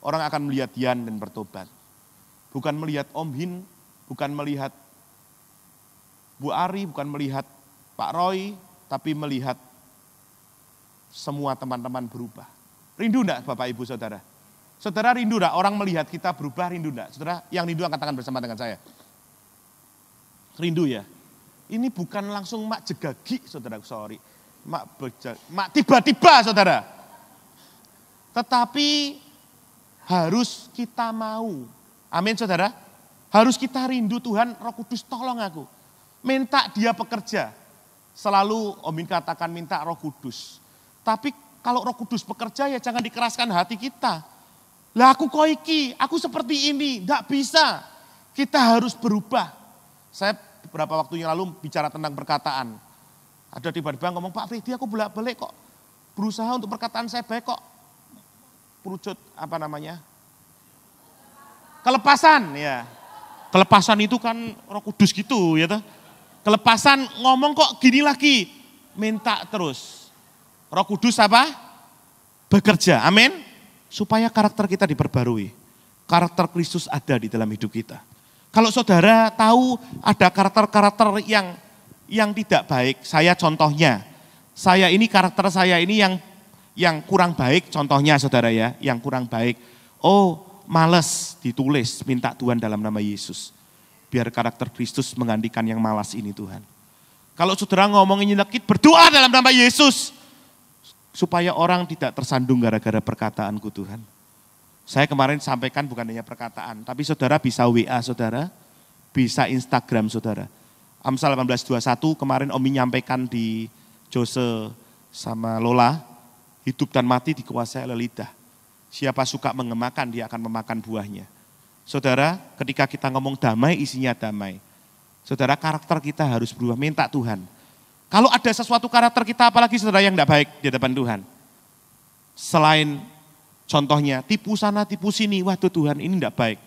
Orang akan melihat Yan dan bertobat. Bukan melihat Om Hin, bukan melihat Bu Ari, bukan melihat Pak Roy, tapi melihat semua teman-teman berubah. Rindu enggak Bapak Ibu Saudara? Saudara rindu enggak orang melihat kita berubah, rindu enggak? Saudara yang rindu angkat tangan bersama dengan saya. Rindu ya? Ini bukan langsung mak jegagi saudara, sorry. Mak tiba-tiba saudara. Tetapi harus kita mau. Amin saudara. Harus kita rindu Tuhan, Roh Kudus tolong aku. Minta dia bekerja. Selalu Om Min katakan minta Roh Kudus. Tapi kalau Roh Kudus bekerja ya jangan dikeraskan hati kita. Lah aku koiki, aku seperti ini, enggak bisa. Kita harus berubah. Saya beberapa waktu yang lalu bicara tentang perkataan. Ada tiba-tiba ngomong, Pak Freddy aku bolak-balik kok. Berusaha untuk perkataan saya baik kok. Perucut apa namanya? Kelepasan ya. Kelepasan itu kan Roh Kudus gitu ya toh. Kelepasan ngomong kok gini lagi. Minta terus. Roh Kudus apa? Bekerja. Amin. Supaya karakter kita diperbarui. Karakter Kristus ada di dalam hidup kita. Kalau saudara tahu ada karakter-karakter yang tidak baik, saya contohnya. Saya ini karakter saya ini yang kurang baik, contohnya saudara ya, yang kurang baik. Oh, malas ditulis, minta Tuhan dalam nama Yesus. Biar karakter Kristus menggantikan yang malas ini Tuhan. Kalau saudara ngomongin nyelekit, berdoa dalam nama Yesus. Supaya orang tidak tersandung gara-gara perkataanku Tuhan. Saya kemarin sampaikan bukan hanya perkataan, tapi saudara bisa WA saudara, bisa Instagram saudara. Amsal 18:21 kemarin Om menyampaikan di Jose sama Lola, hidup dan mati dikuasai oleh lidah. Siapa suka mengemakan dia akan memakan buahnya. Saudara, ketika kita ngomong damai isinya damai. Saudara, karakter kita harus berubah, minta Tuhan. Kalau ada sesuatu karakter kita apalagi saudara yang tidak baik di hadapan Tuhan, Selain contohnya tipu sana, tipu sini, waduh Tuhan ini tidak baik.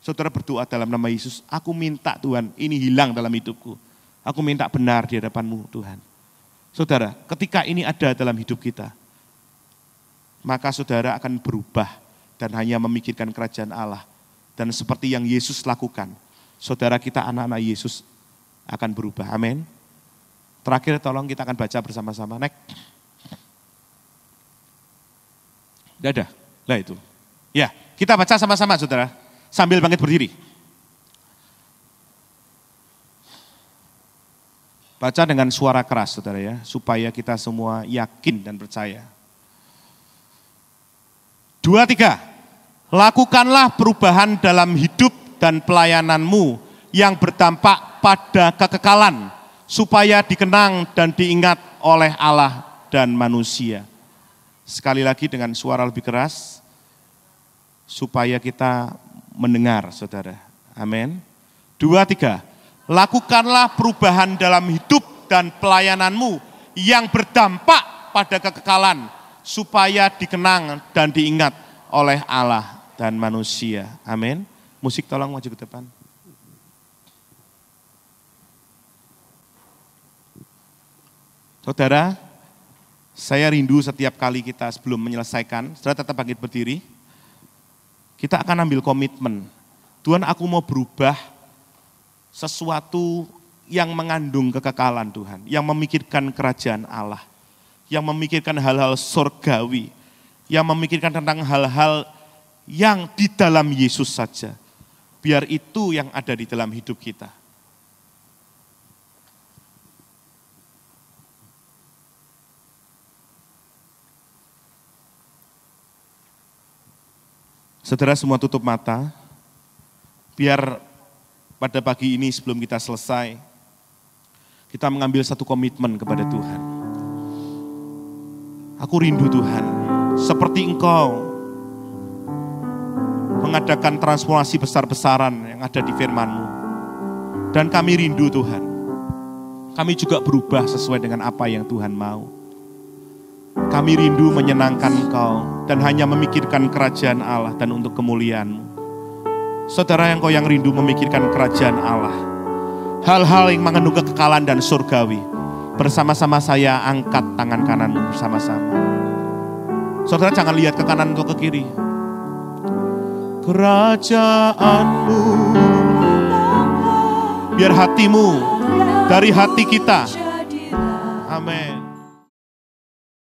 Saudara berdoa dalam nama Yesus, aku minta Tuhan ini hilang dalam hidupku. Aku minta benar di hadapan-Mu Tuhan. Saudara, ketika ini ada dalam hidup kita, maka saudara akan berubah dan hanya memikirkan kerajaan Allah. Dan seperti yang Yesus lakukan, saudara kita anak-anak Yesus akan berubah. Amin. Terakhir tolong kita akan baca bersama-sama. Next. Tidak ada? Lah itu. Ya, kita baca sama-sama saudara. Sambil bangkit berdiri. Baca dengan suara keras saudara ya. Supaya kita semua yakin dan percaya. 2, 3. Lakukanlah perubahan dalam hidup dan pelayananmu yang berdampak pada kekekalan, supaya dikenang dan diingat oleh Allah dan manusia. Sekali lagi dengan suara lebih keras, supaya kita mendengar saudara. Amin. 2, 3. Lakukanlah perubahan dalam hidup dan pelayananmu yang berdampak pada kekekalan, supaya dikenang dan diingat oleh Allah dan manusia. Amin. Musik tolong maju ke depan. Saudara, saya rindu setiap kali kita sebelum menyelesaikan, saudara tetap bangkit berdiri. Kita akan ambil komitmen. Tuhan, aku mau berubah sesuatu yang mengandung kekekalan Tuhan, yang memikirkan kerajaan Allah, yang memikirkan hal-hal surgawi, yang memikirkan tentang hal-hal yang di dalam Yesus saja. Biar itu yang ada di dalam hidup kita. Saudara semua tutup mata, biar pada pagi ini sebelum kita selesai, kita mengambil satu komitmen kepada Tuhan. Aku rindu Tuhan, seperti Engkau mengadakan transformasi besar-besaran yang ada di firman-Mu. Dan kami rindu Tuhan, kami juga berubah sesuai dengan apa yang Tuhan mau. Kami rindu menyenangkan Engkau dan hanya memikirkan kerajaan Allah dan untuk kemuliaan-Mu. Saudara yang rindu memikirkan kerajaan Allah, hal-hal yang mengandung kekekalan dan surgawi, bersama-sama saya angkat tangan kananmu bersama-sama. Saudara jangan lihat ke kanan atau ke kiri. Kerajaan-Mu, biar hatimu dari hati kita. Amin.